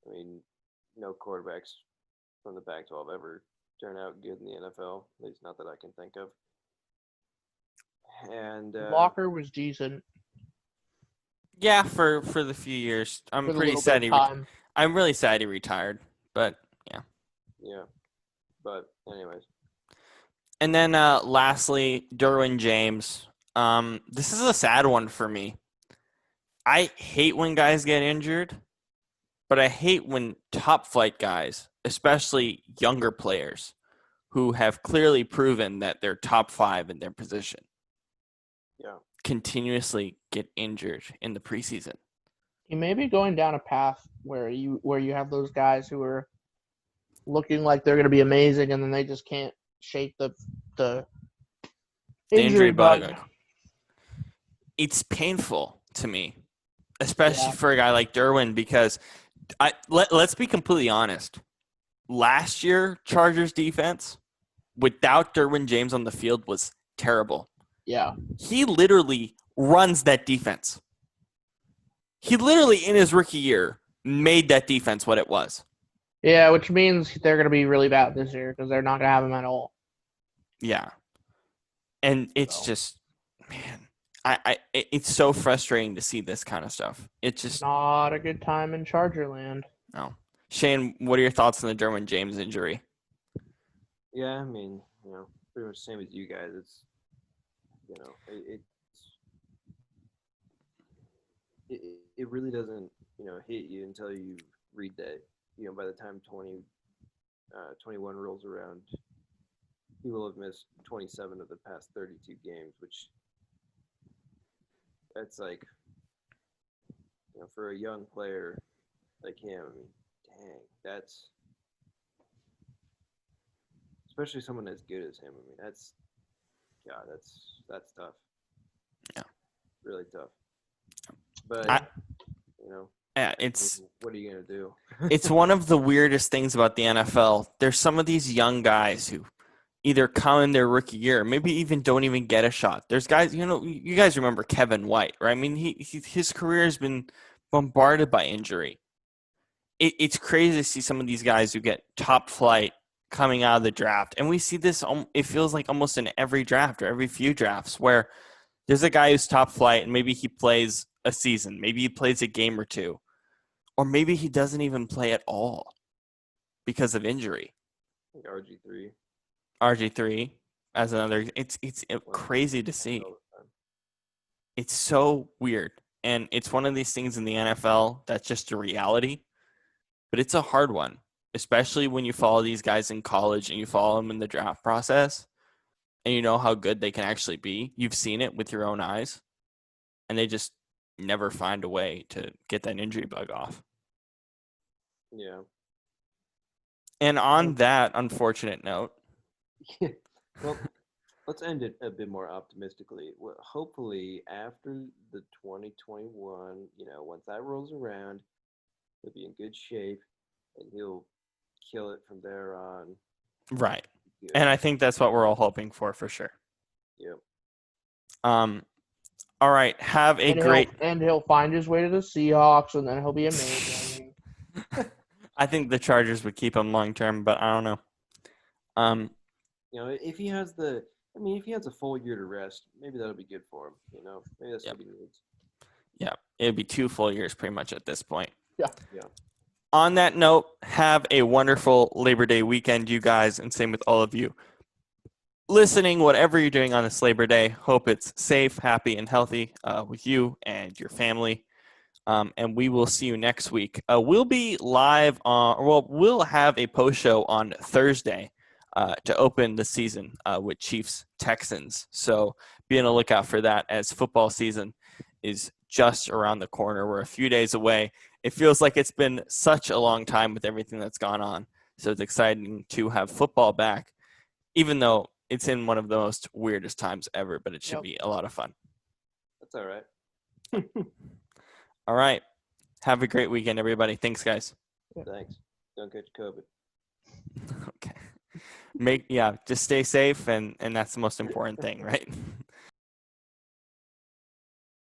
S2: I mean, no quarterbacks from the Pac-12 ever turn out good in the NFL. At least not that I can think of. And
S3: Walker was decent
S1: Yeah, for the few years, I'm
S3: with a
S1: pretty
S3: little bit
S1: sad
S3: of time.
S1: I'm really sad he retired. But yeah.
S2: yeah, but anyways,
S1: And then lastly, Derwin James. This is a sad one for me. I hate when guys get injured, but I hate when top flight guys, especially younger players, who have clearly proven that they're top 5 in their position,
S2: yeah,
S1: continuously get injured in the preseason.
S3: He may be going down a path where you have those guys who are looking like they're going to be amazing, and then they just can't shake the injury bug.
S1: It's painful to me, especially
S3: Yeah.
S1: for a guy like Derwin, because let's be completely honest. Last year, Chargers defense without Derwin James on the field was terrible.
S3: Yeah.
S1: He literally runs that defense. He literally, in his rookie year, made that defense what it was.
S3: Yeah, which means they're going to be really bad this year because they're not going to have him at all.
S1: Yeah. And it's just, man, it's so frustrating to see this kind of stuff. It's just
S3: Not a good time in Charger land.
S1: no. Shane, what are your thoughts on the Derwin James injury?
S2: yeah. I mean, pretty much the same as you guys. It's it really doesn't hit you until you read that by the time 21 rolls around, he will have missed 27 of the past 32 games, which that's like for a young player like him. I mean, dang, that's especially someone as good as him. I mean, that's tough.
S1: Yeah,
S2: really tough. But
S1: it's
S2: what are you gonna do?
S1: it's one of the weirdest things about the NFL. There's some of these young guys who either come in their rookie year, maybe even don't even get a shot. There's guys, you guys remember Kevin White, right? I mean, his career has been bombarded by injury. It's crazy to see some of these guys who get top flight coming out of the draft. And we see this, it feels like almost in every draft or every few drafts where there's a guy who's top flight and maybe he plays a season, maybe he plays a game or two, or maybe he doesn't even play at all because of injury.
S2: Like RG3.
S1: RG3 as another. It's crazy to see. It's so weird. And it's one of these things in the NFL that's just a reality. But it's a hard one, especially when you follow these guys in college and you follow them in the draft process and you know how good they can actually be. You've seen it with your own eyes. And they just never find a way to get that injury bug off.
S2: Yeah.
S1: And on that unfortunate note.
S2: Well, let's end it a bit more optimistically. Well, hopefully, after the 2021, once that rolls around, He'll be in good shape, and he'll kill it from there on.
S1: Right.
S2: Good.
S1: And I think that's what we're all hoping for sure.
S2: Yep.
S1: All right. Have a great.
S3: He'll find his way to the Seahawks, and then he'll be amazing.
S1: I think the Chargers would keep him long term, but I don't know.
S2: If he has a full year to rest, maybe that'll be good for him. Maybe that's what he needs.
S1: Yeah, it'd be 2 full years pretty much at this point.
S3: Yeah.
S1: On that note, have a wonderful Labor Day weekend, you guys, and same with all of you listening, whatever you're doing on this Labor Day. Hope it's safe, happy, and healthy with you and your family. And we will see you next week. We'll be live we'll have a post show on Thursday to open the season with Chiefs Texans. So be on the lookout for that, as football season is just around the corner. We're a few days away. It feels like it's been such a long time with everything that's gone on. So it's exciting to have football back, even though it's in one of the most weirdest times ever, but it should be a lot of fun.
S2: That's all right.
S1: All right. Have a great weekend, everybody. Thanks, guys.
S2: Thanks. Don't catch COVID.
S1: Okay. Just stay safe, and that's the most important thing, right?